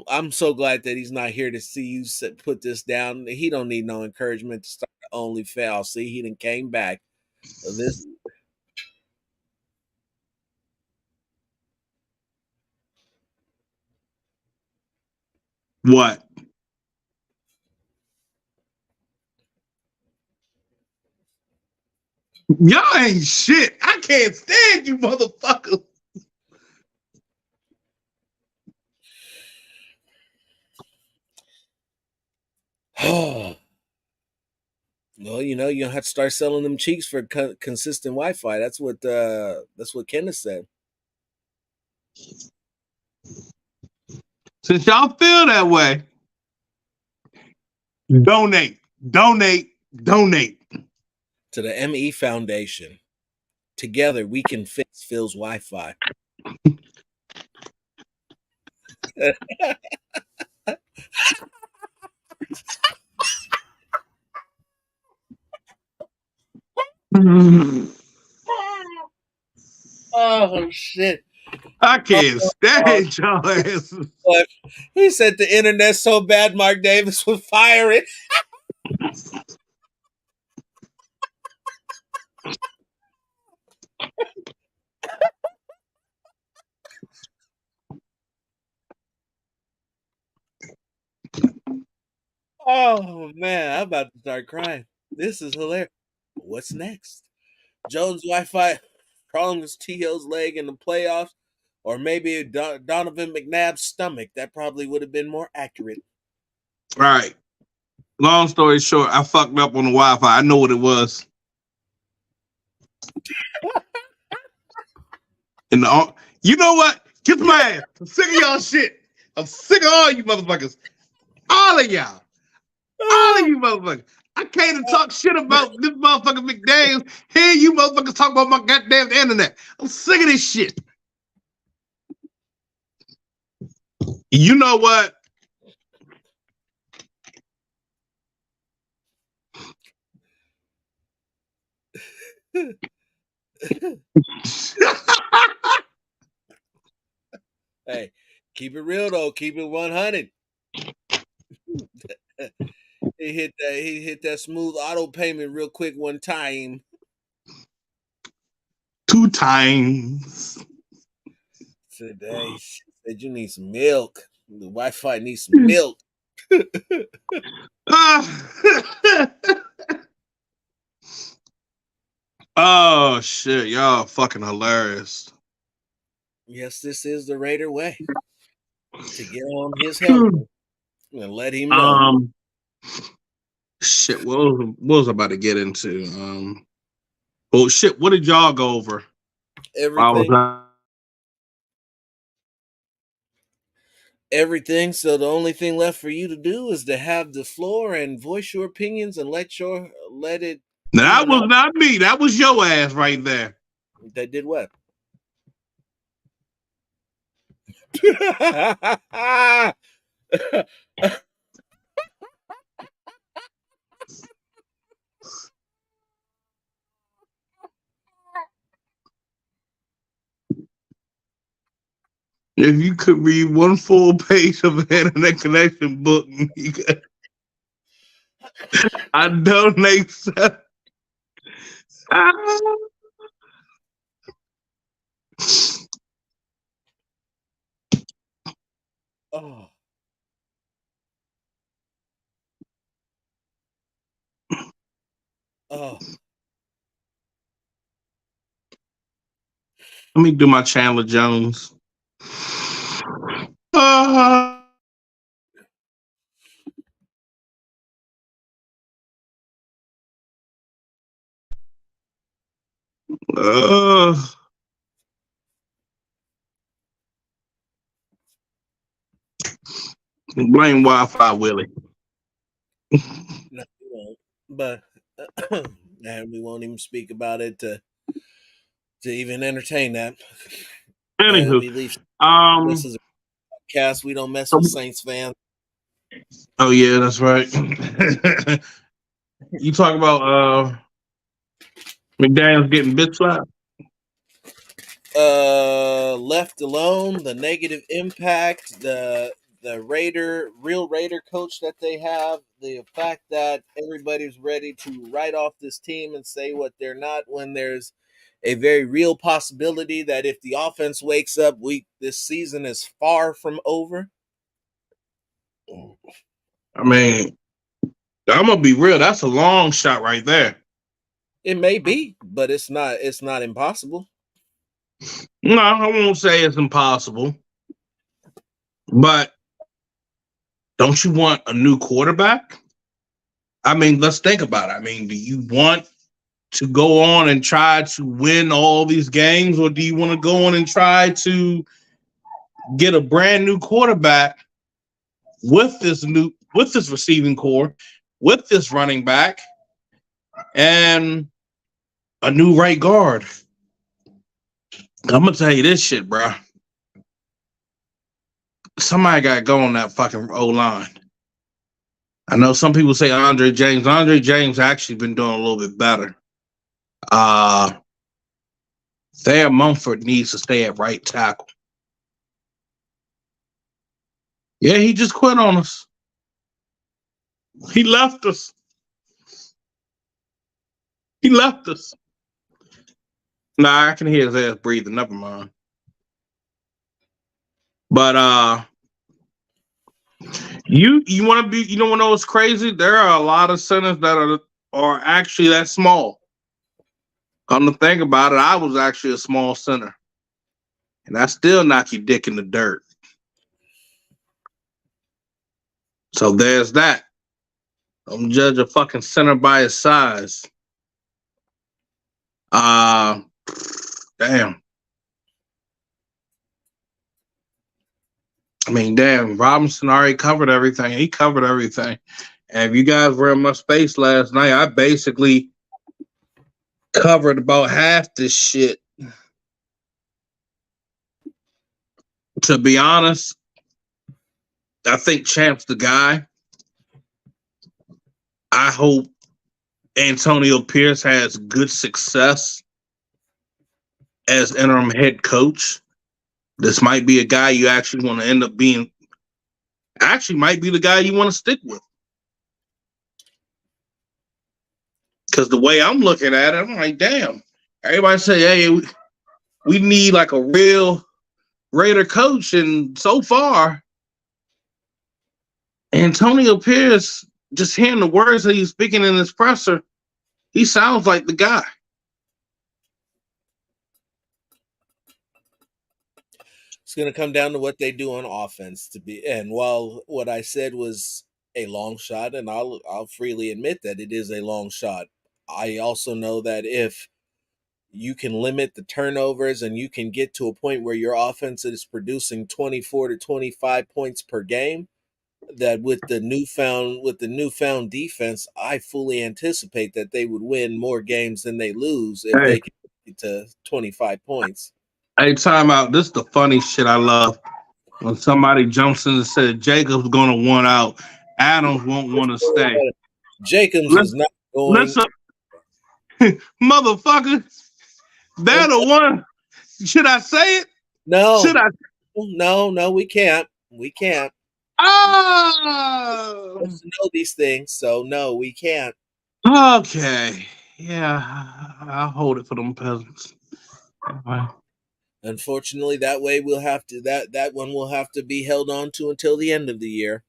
S2: I'm so glad that he's not here to see you put this down. He don't need no encouragement to start the OnlyFans. See, he done came back. So this
S4: What? Y'all ain't shit. I can't stand you, motherfuckers.
S2: Well, you know, you have to start selling them cheeks for consistent Wi-Fi. That's what Kenneth said.
S4: Since y'all feel that way, donate, donate, donate.
S2: To the ME Foundation. Together, we can fix Phil's Wi-Fi. Oh shit!
S4: I can't stand y'all asses.
S2: But he said the internet's so bad, Mark Davis would fire it. Oh man, I'm about to start crying. This is hilarious. What's next? Jones Wi-Fi crawling his T.O.'s leg in the playoffs, or maybe Donovan McNabb's stomach. That probably would have been more accurate.
S4: All right. Long story short, I fucked up on the Wi-Fi. I know what it was. And you know what? Kiss my ass. I'm sick of y'all shit. I'm sick of all you motherfuckers. All of y'all. All of you motherfuckers. I came to talk shit about this motherfucker McDaniels. Here you motherfuckers talk about my goddamn internet. I'm sick of this shit. You know what?
S2: Hey, keep it real though. Keep it 100. He hit that. He hit that smooth auto payment real quick one time.
S4: 2 times.
S2: Today said you need some milk. The Wi-Fi needs some milk.
S4: Oh shit, y'all fucking hilarious.
S2: Yes, this is the Raider way to get on his helmet and let him know.
S4: Shit, what was I about to get into? Oh shit, what did y'all go over?
S2: Everything. Everything. So the only thing left for you to do is to have the floor and voice your opinions and let it.
S4: That was not me. That was your ass right there.
S2: That did what?
S4: If you could read one full page of an internet connection book, I donate.
S2: Oh. Oh.
S4: Let me do my Chandler Jones. Blame Wi-Fi Willie.
S2: No, we won't. But and we won't even speak about it to even entertain that.
S4: Anywho,
S2: We leave. This is a podcast. We don't mess with Saints fans.
S4: Oh yeah, that's right. You talk about McDaniels getting bit slapped.
S2: Left alone, the negative impact, the real Raider coach that they have, the fact that everybody's ready to write off this team and say what they're not when there's a very real possibility that if the offense wakes up, this season is far from over.
S4: I mean, I'm gonna be real. That's a long shot right there.
S2: It may be, but it's not. It's not impossible.
S4: No, I won't say it's impossible. But don't you want a new quarterback? I mean, let's think about it. I mean, do you want to go on and try to win all these games, or do you want to go on and try to get a brand new quarterback with this receiving core, with this running back, and a new right guard? I'm gonna tell you this shit, bro. Somebody got to go on that fucking O line. I know some people say Andre James. Andre James actually been doing a little bit better. Thayer Mumford needs to stay at right tackle. Yeah, he just quit on us. He left us. He left us. Nah, I can hear his ass breathing. Never mind. But you want to be? You don't want to know what's crazy? There are a lot of centers that are actually that small. Come to think about it, I was actually a small center, and I still knock your dick in the dirt. So there's that. Don't judge a fucking center by his size. Damn. I mean, damn, Robinson already covered everything. He covered everything. And if you guys were in my space last night, I basically covered about half this shit. To be honest, I think Champ's the guy. I hope Antonio Pierce has good success as interim head coach, this might be a guy you actually want to end up being. Actually, might be the guy you want to stick with. Because the way I'm looking at it, I'm like, damn. Everybody say, hey, we need like a real Raider coach, and so far, Antonio Pierce, just hearing the words that he's speaking in his presser, he sounds like the guy.
S2: It's going to come down to what they do on offense. And while what I said was a long shot, and I'll freely admit that it is a long shot, I also know that if you can limit the turnovers and you can get to a point where your offense is producing 24 to 25 points per game, that with the newfound defense, I fully anticipate that they would win more games than they lose if they can get to 25 points.
S4: Hey, time out. This is the funny shit I love. When somebody jumps in and said Jacobs going to want out, Adams won't want to stay.
S2: Jacobs is not going.
S4: Motherfucker, they're the one. Should I say it?
S2: No.
S4: Should I?
S2: No, we can't. We can't.
S4: Oh,
S2: We're supposed to know these things, so no, we can't.
S4: Okay. Yeah, I'll hold it for them peasants.
S2: Unfortunately, that way we'll have to that one will have to be held on to until the end of the year.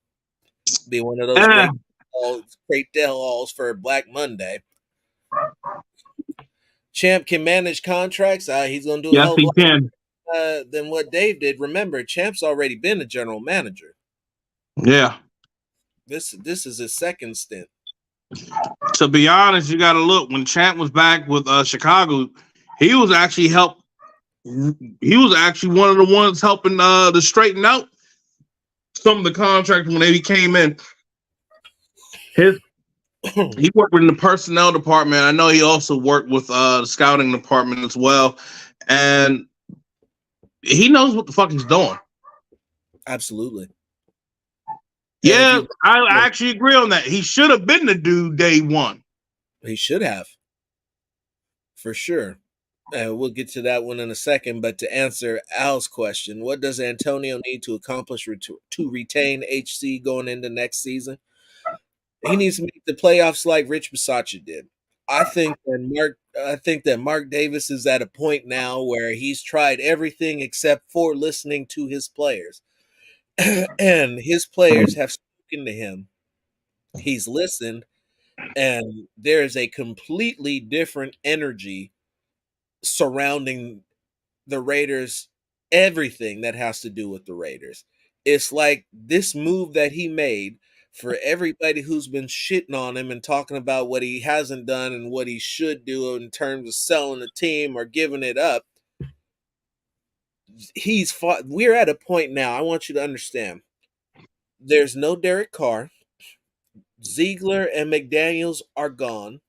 S2: Be one of those great tell-alls for Black Monday. Champ can manage contracts. He's going to do a hell of a lot than what Dave did. Remember, Champ's already been a general manager.
S4: Yeah.
S2: This is his second stint.
S4: To be honest, you got to look. When Champ was back with Chicago, he was actually one of the ones helping to straighten out some of the contracts when they came in. He worked in the personnel department. I know he also worked with the scouting department as well, and he knows what the fuck he's doing.
S2: Absolutely.
S4: Yeah, I actually agree on that. He should have been the dude day one.
S2: He should have, for sure. We'll get to that one in a second. But to answer Al's question, what does Antonio need to accomplish to retain HC going into next season? He needs to make the playoffs like Rich Bisaccia did. I think that Mark Davis is at a point now where he's tried everything except for listening to his players. And his players have spoken to him. He's listened, and there is a completely different energy surrounding the Raiders, everything that has to do with the Raiders. It's like this move that he made, for everybody who's been shitting on him and talking about what he hasn't done and what he should do in terms of selling the team or giving it up. We're at a point now, I want you to understand. There's no Derek Carr. Ziegler and McDaniels are gone.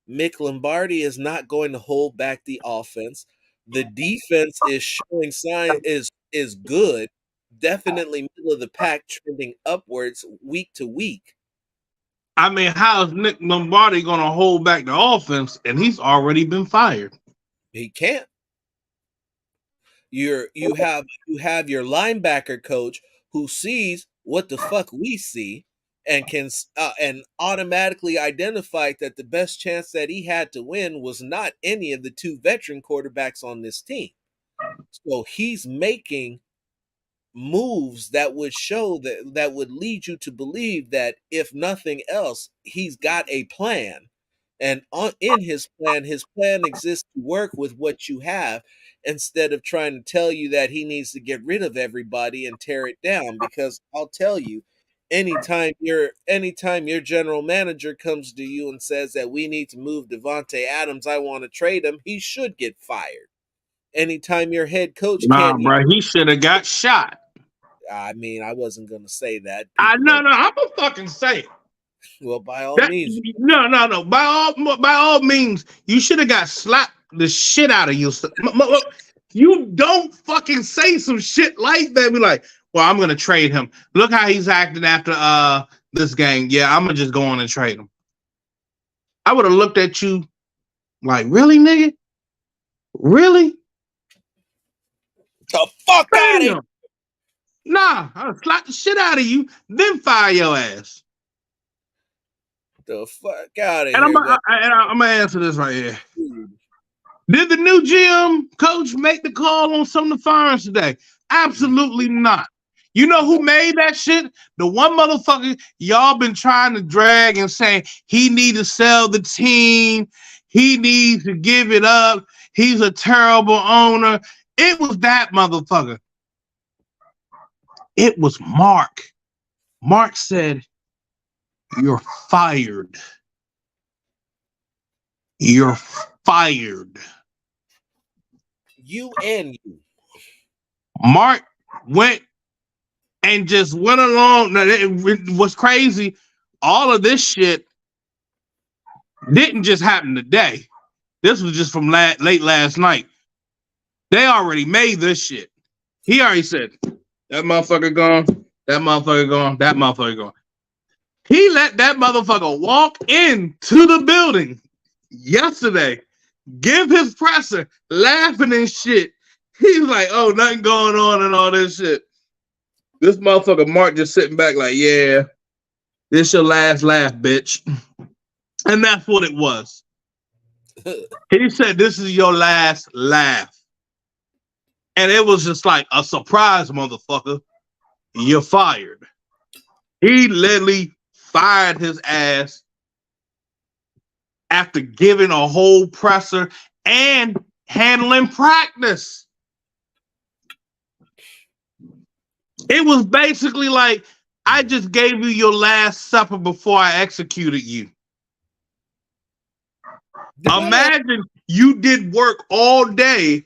S2: Mick Lombardi is not going to hold back the offense. The defense is showing signs is good. Definitely middle of the pack, trending upwards week to week.
S4: I mean, how is Nick Lombardi going to hold back the offense, and he's already been fired?
S2: He can't. You have your linebacker coach who sees what the fuck we see and can and automatically identify that the best chance that he had to win was not any of the two veteran quarterbacks on this team. So he's making moves that would show that would lead you to believe that if nothing else, he's got a plan, and in his plan exists to work with what you have instead of trying to tell you that he needs to get rid of everybody and tear it down. Because I'll tell you, anytime your general manager comes to you and says that we need to move Devontae Adams, I want to trade him, he should get fired. Anytime your head coach
S4: he should have got shot.
S2: I mean, I wasn't going to say that.
S4: I'm gonna fucking say it.
S2: Well, by all means.
S4: No. By all means, you should have got slapped the shit out of you. You don't fucking say some shit like that. Be like, well, I'm gonna trade him. Look how he's acting after this game. Yeah, I'm gonna just go on and trade him. I would have looked at you like, really, nigga? Really?
S2: The fuck out of here.
S4: Damn. Nah, I'll slap the shit out of you, then fire your ass.
S2: The fuck out of
S4: And
S2: here.
S4: I'm gonna answer this right here. Did the new GM coach make the call on some of the firings today? Absolutely not. You know who made that shit? The one motherfucker y'all been trying to drag and saying he need to sell the team. He needs to give it up. He's a terrible owner. It was that motherfucker. It was Mark. Mark said, "You're fired. You're fired."
S2: You and you.
S4: Mark went and just went along. Now, it was crazy. All of this shit didn't just happen today. This was just from late last night. They already made this shit. He already said, that motherfucker gone, that motherfucker gone, that motherfucker gone. He let that motherfucker walk into the building yesterday, give his presser, laughing and shit. He's like, oh, nothing going on and all this shit. This motherfucker Mark just sitting back like, yeah, this your last laugh, bitch. And that's what it was. He said, this is your last laugh. And it was just like a surprise, motherfucker. You're fired. He literally fired his ass after giving a whole presser and handling practice. It was basically like, I just gave you your last supper before I executed you. Imagine you did work all day.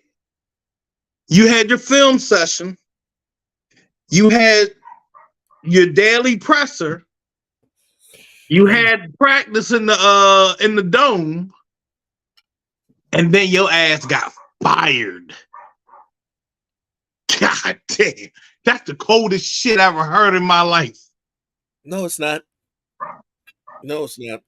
S4: You had your film session. You had your daily presser. You had practice in the dome. And then your ass got fired. God damn. That's the coldest shit I ever heard in my life.
S2: No, it's not. No, it's not.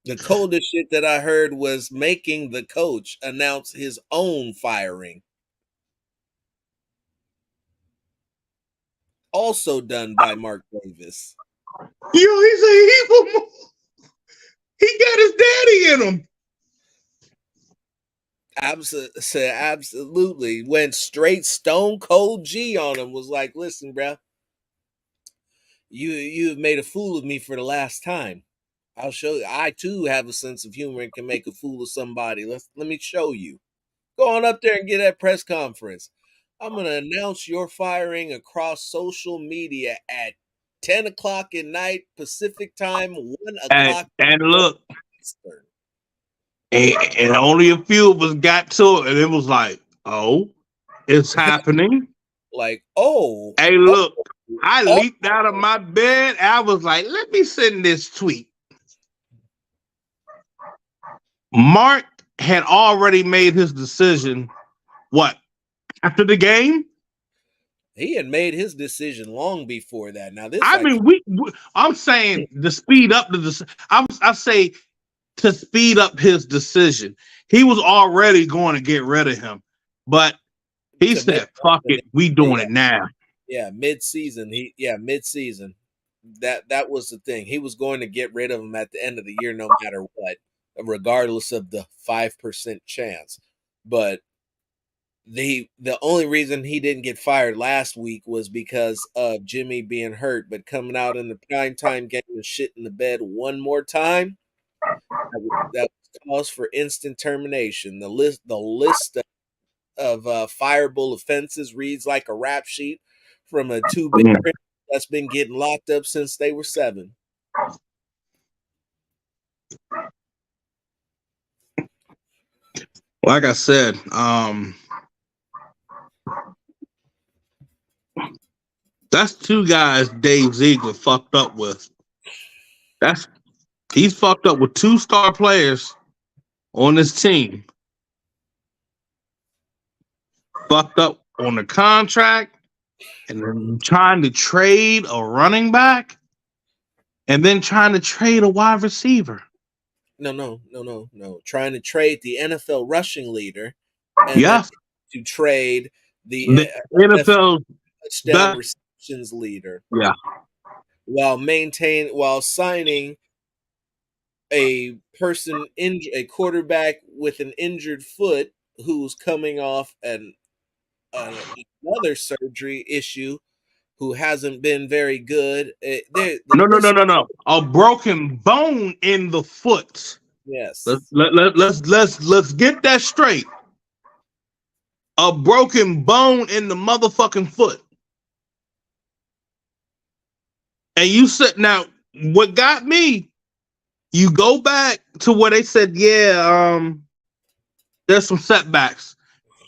S2: The coldest shit that I heard was making the coach announce his own firing. Also done by Mark Davis.
S4: Yo, he's a evil. He got his daddy in him.
S2: Absolutely. Went straight stone cold G on him. Was like, listen, bro. You've made a fool of me for the last time. I'll show you. I too have a sense of humor and can make a fool of somebody. Let me show you. Go on up there and get that press conference. I'm gonna announce your firing across social media at 10 o'clock at night Pacific time, 1 o'clock.
S4: And look, and only a few of us got to it, and it was like, oh, it's happening.
S2: Like, oh.
S4: Hey, look, I leaped out of my bed. I was like, let me send this tweet. Mark had already made his decision. What? After the game?
S2: He had made his decision long before that. Now this,
S4: I'm saying to speed up I say to speed up his decision. He was already going to get rid of him, but he said, "Fuck it, we doing it now."
S2: Yeah, mid-season. Mid-season. That was the thing. He was going to get rid of him at the end of the year, no matter what, regardless of the 5% chance. But the only reason he didn't get fired last week was because of Jimmy being hurt. But coming out in the primetime game and shit in the bed one more time, that was cause for instant termination. The list of fireable offenses reads like a rap sheet from a 2-bit print that's been getting locked up since they were 7.
S4: Like I said, that's 2 guys Dave Ziegler fucked up with. He's fucked up with 2 star players on his team. Fucked up on the contract, and then trying to trade a running back, and then trying to trade a wide receiver.
S2: No. Trying to trade the NFL rushing leader, and then
S4: Yes,
S2: to trade the
S4: the
S2: NFL
S4: NFL
S2: touchdown
S4: best.
S2: receptions leader,
S4: Yeah.
S2: while signing a a quarterback with an injured foot who's coming off another surgery issue, who hasn't been very good. The list,
S4: No. A broken bone in the foot.
S2: yes,
S4: Let's get that straight. A broken bone in the motherfucking foot. And you said now what got me, you go back to where they said, there's some setbacks.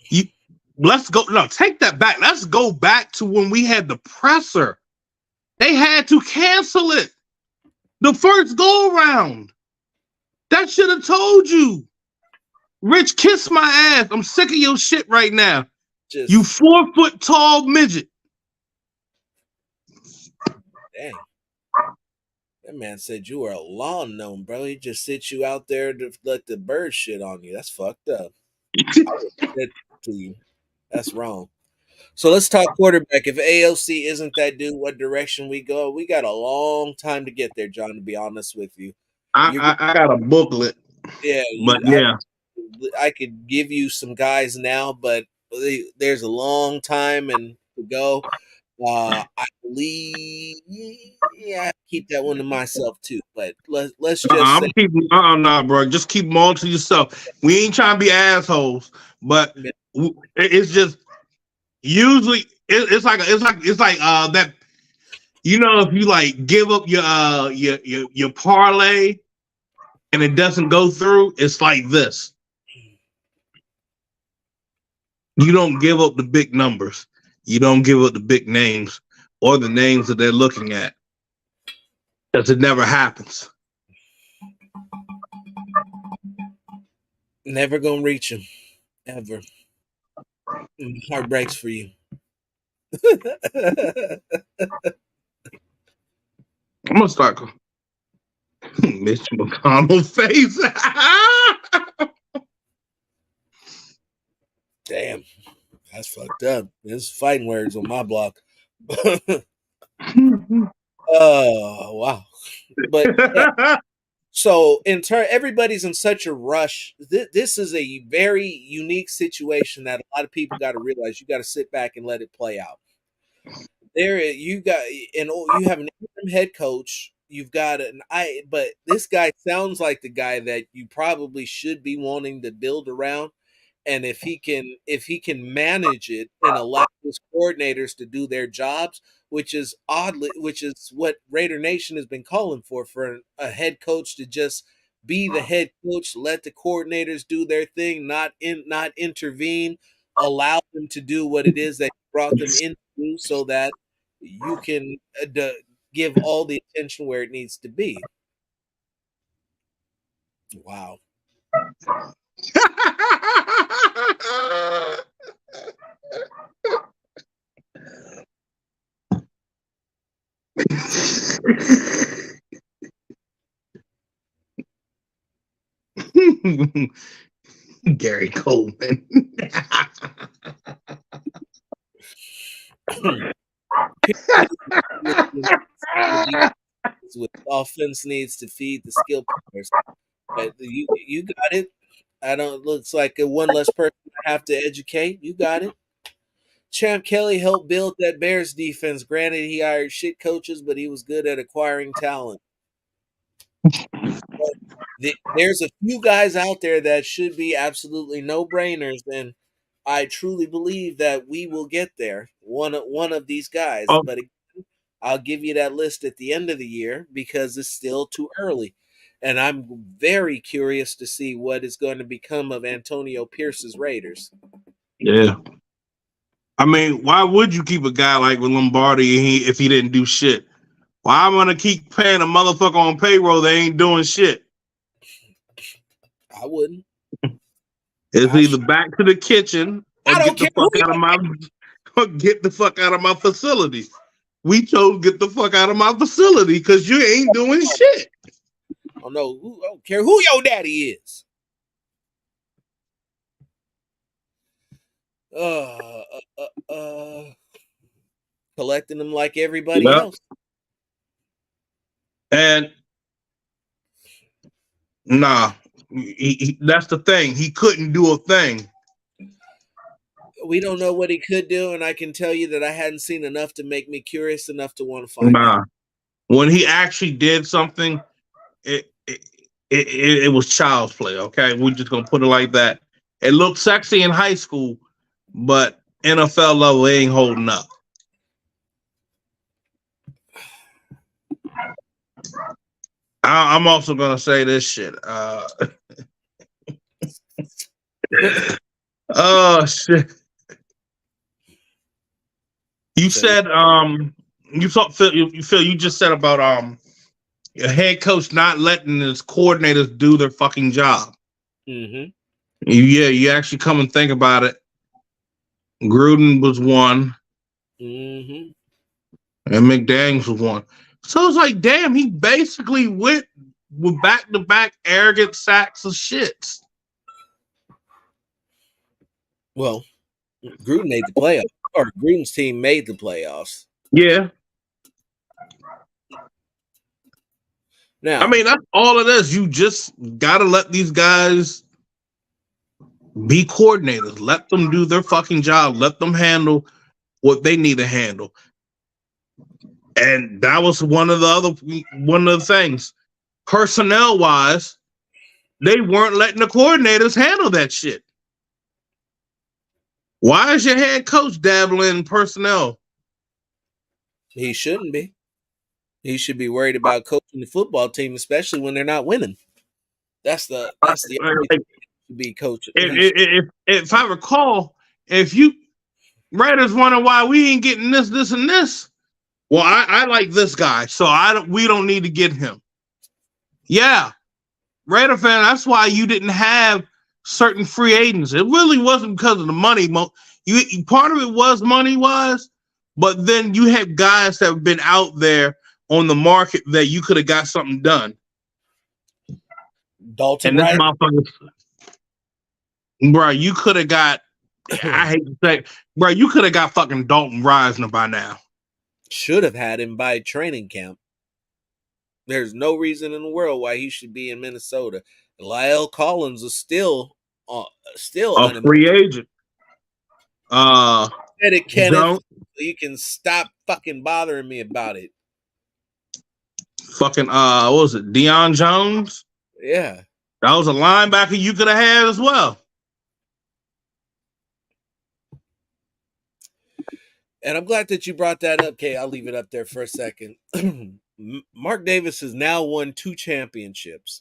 S4: You let's go. No, take that back. Let's go back to when we had the presser. They had to cancel it the first go around. That should have told you. Rich, kiss my ass. I'm sick of your shit right now.
S2: just
S4: You 4 foot tall midget.
S2: dang. That man said you were a lawn gnome, bro. He just sits you out there to let the birds shit on you. That's fucked up. I would say that to you. That's wrong. So let's talk quarterback. If AOC isn't that dude, what direction we go? We got a long time to get there, John. To be honest with you,
S4: I got a booklet,
S2: yeah,
S4: but yeah.
S2: I could give you some guys now, but there's a long time and to go. I believe, yeah, keep that one to myself too. But let's just
S4: I'm
S2: say,
S4: keeping. Nah, bro. Just keep them all to yourself. We ain't trying to be assholes, but it's just usually it's like that. You know, if you like give up your parlay and it doesn't go through, it's like this. You don't give up the big numbers. You don't give up the big names or the names that they're looking at, because it never happens.
S2: never gonna reach him ever. Heart breaks for you.
S4: I'm gonna start. Mitch McConnell face.
S2: Damn, that's fucked up. There's fighting words on my block. Oh wow! But yeah, so in turn, everybody's in such a rush. This is a very unique situation that a lot of people got to realize. You got to sit back and let it play out. You have an interim head coach. You've got but this guy sounds like the guy that you probably should be wanting to build around. And if he can manage it and allow his coordinators to do their jobs, which is what Raider Nation has been calling for a head coach to just be the head coach, let the coordinators do their thing, not intervene, allow them to do what it is that you brought them into, so that you can give all the attention where it needs to be. Wow.
S4: Gary Coleman.
S2: With offense needs to feed the skill players. But you got it. I don't. Looks like one less person I have to educate. You got it. Champ Kelly helped build that Bears defense. Granted, he hired shit coaches, but he was good at acquiring talent. There's a few guys out there that should be absolutely no-brainers, and I truly believe that we will get there. One of these guys, but again, I'll give you that list at the end of the year because it's still too early. And I'm very curious to see what is going to become of Antonio Pierce's Raiders.
S4: Yeah. I mean, why would you keep a guy like with Lombardi if he didn't do shit? Why am I gonna keep paying a motherfucker on payroll that ain't doing shit?
S2: I wouldn't.
S4: It's either back to the kitchen or get the fuck out of my facility. We chose get the fuck out of my facility because you ain't doing shit.
S2: I don't care who your daddy is. Collecting them like everybody else.
S4: And nah, that's the thing. He couldn't do a thing.
S2: We don't know what he could do, and I can tell you that I hadn't seen enough to make me curious enough to want to find out.
S4: When he actually did something, it was child's play. Okay, we're just gonna put it like that. It looked sexy in high school, but NFL level it ain't holding up. I'm also gonna say this shit. Oh shit! You said you thought Phil. You just said about a head coach not letting his coordinators do their fucking job.
S2: Mm-hmm.
S4: Yeah, you actually come and think about it. Gruden was one,
S2: mm-hmm.
S4: and McDaniels was one. So it's like, damn, he basically went with back-to-back arrogant sacks of shits.
S2: Well, Gruden made the playoffs, or Gruden's team made the playoffs.
S4: Yeah.
S2: Now,
S4: I mean, that's all it is. You just got to let these guys be coordinators. Let them do their fucking job. Let them handle what they need to handle. And that was one of the things. Personnel-wise, they weren't letting the coordinators handle that shit. Why is your head coach dabbling in personnel?
S2: He shouldn't be. He should be worried about coaching the football team, especially when they're not winning. That's the only thing to be coaching.
S4: If I recall, if you Raiders wonder why we ain't getting this, and this. Well, I like this guy, so we don't need to get him. Yeah, Raider fan, that's why you didn't have certain free agents. It really wasn't because of the money. Part of it was money-wise, but then you had guys that have been out there on the market that you could have got something done.
S2: Dalton,
S4: and this
S2: right?
S4: motherfucker, bro, you could have got. I hate to say, bro, you could have got fucking Dalton Reisner by now.
S2: Should have had him by training camp. There's no reason in the world why he should be in Minnesota. Lyle Collins is still
S4: a free agent.
S2: Said it, Kenneth. You can stop fucking bothering me about it.
S4: Fucking what was it? Deion Jones?
S2: Yeah.
S4: That was a linebacker you could have had as well.
S2: And I'm glad that you brought that up, Kay. I'll leave it up there for a second. Mark Davis has now won 2 championships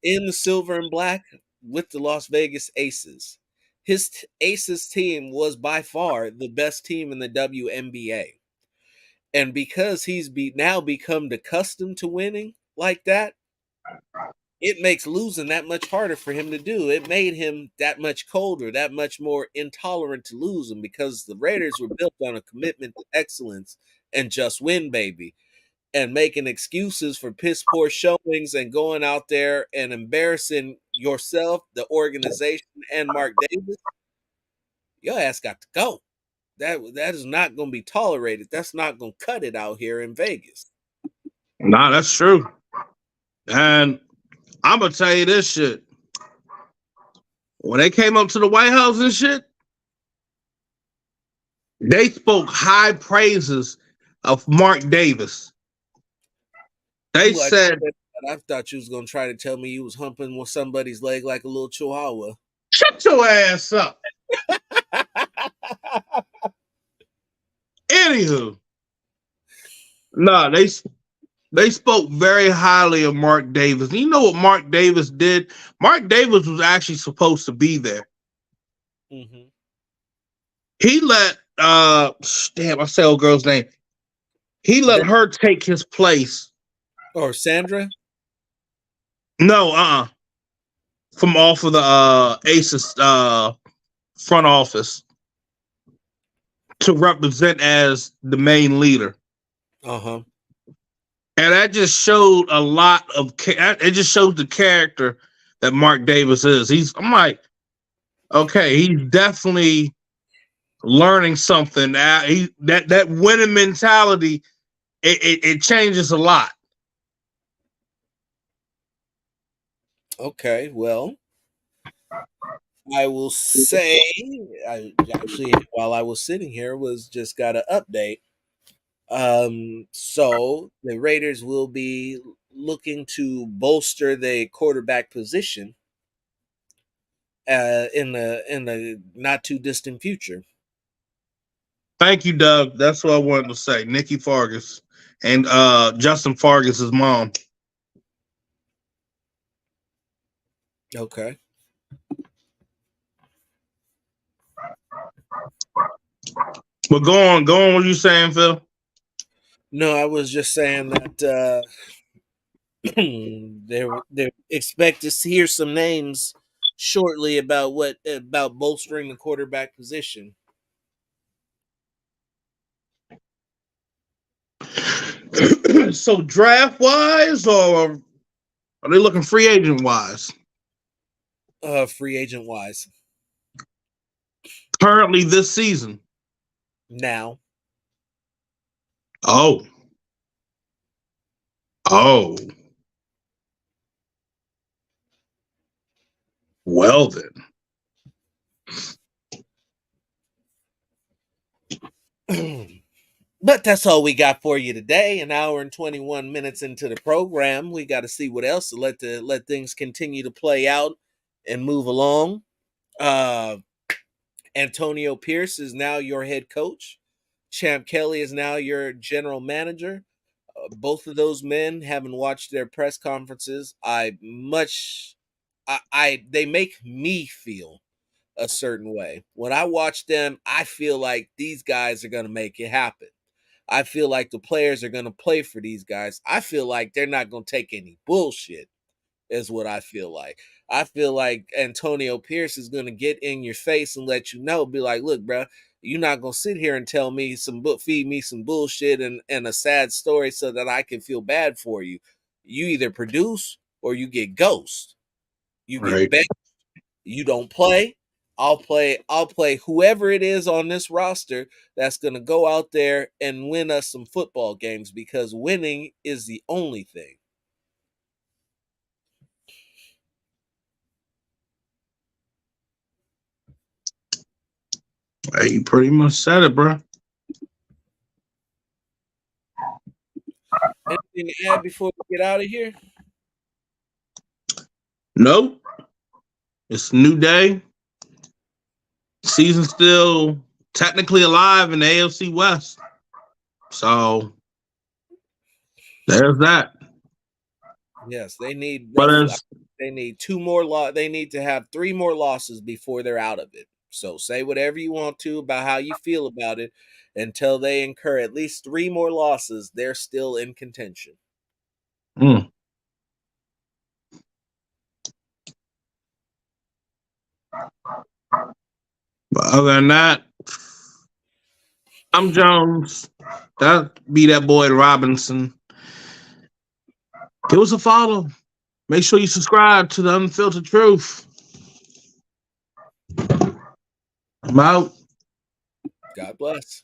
S2: in the silver and black with the Las Vegas Aces. His Aces team was by far the best team in the WNBA. And because he's now become accustomed to winning like that, it makes losing that much harder for him to do. It made him that much colder, that much more intolerant to losing, because the Raiders were built on a commitment to excellence and just win, baby. And making excuses for piss poor showings and going out there and embarrassing yourself, the organization, and Mark Davis, your ass got to go. That is not going to be tolerated. That's not going to cut it out here in Vegas.
S4: Nah, that's true. And I'm going to tell you this shit. When they came up to the White House and shit, they spoke high praises of Mark Davis. They said,
S2: I thought you was going to try to tell me you was humping with somebody's leg like a little chihuahua.
S4: Shut your ass up. Anywho, no, they spoke very highly of Mark Davis. You know what Mark Davis did? Mark Davis was actually supposed to be there.
S2: Mm-hmm.
S4: He let I say old girl's name. He let her take his place.
S2: Or Sandra?
S4: No, from off of the Aces front office to represent as the main leader.
S2: Uh-huh.
S4: And that just showed a lot of. It just shows the character that Mark Davis is. I'm like, okay, he's definitely learning something. That winning mentality, it changes a lot.
S2: Okay, well, I will say, I actually, while I was sitting here, was just got an update. So the Raiders will be looking to bolster the quarterback position in the not too distant future.
S4: Thank you, Doug. That's what I wanted to say. Nikki Fargas and Justin Fargas's mom.
S2: Okay.
S4: But go on. What you saying, Phil?
S2: No, I was just saying that they expect to hear some names shortly about bolstering the quarterback position.
S4: So draft wise, or are they looking free agent wise?
S2: Free agent wise.
S4: Currently this season.
S2: Now.
S4: Oh. Well
S2: But that's all we got for you today. An hour and 21 minutes into the program. We got to see what else to let things continue to play out and move along. Antonio Pierce is now your head coach. Champ Kelly is now your general manager. Both of those men, having watched their press conferences, they make me feel a certain way. When I watch them, I feel like these guys are going to make it happen. I feel like the players are going to play for these guys. I feel like they're not going to take any bullshit, is what I feel like. I feel like Antonio Pierce is going to get in your face and let you know, be like, look, bro, you're not going to sit here and tell me feed me some bullshit and a sad story so that I can feel bad for you. You either produce or you get ghost. You get
S4: Right.
S2: benched. You don't play. I'll play whoever it is on this roster that's going to go out there and win us some football games, because winning is the only thing.
S4: Hey, you pretty much said it, bro.
S2: Anything to add before we get out of here?
S4: Nope. It's a new day. Season's still technically alive in the AFC West. So there's that.
S2: Yes, they need
S4: But
S2: they need two more they need to have 3 more losses before they're out of it. So say whatever you want to about how you feel about it, until they incur at least 3 more losses, they're still in contention.
S4: But other than that, I'm Jones. That be that boy Robinson. Give us a follow. Make sure you subscribe to the Unfiltered Truth. I'm out.
S2: God bless.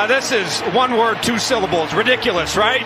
S1: This is 1 word, 2 syllables. Ridiculous, right?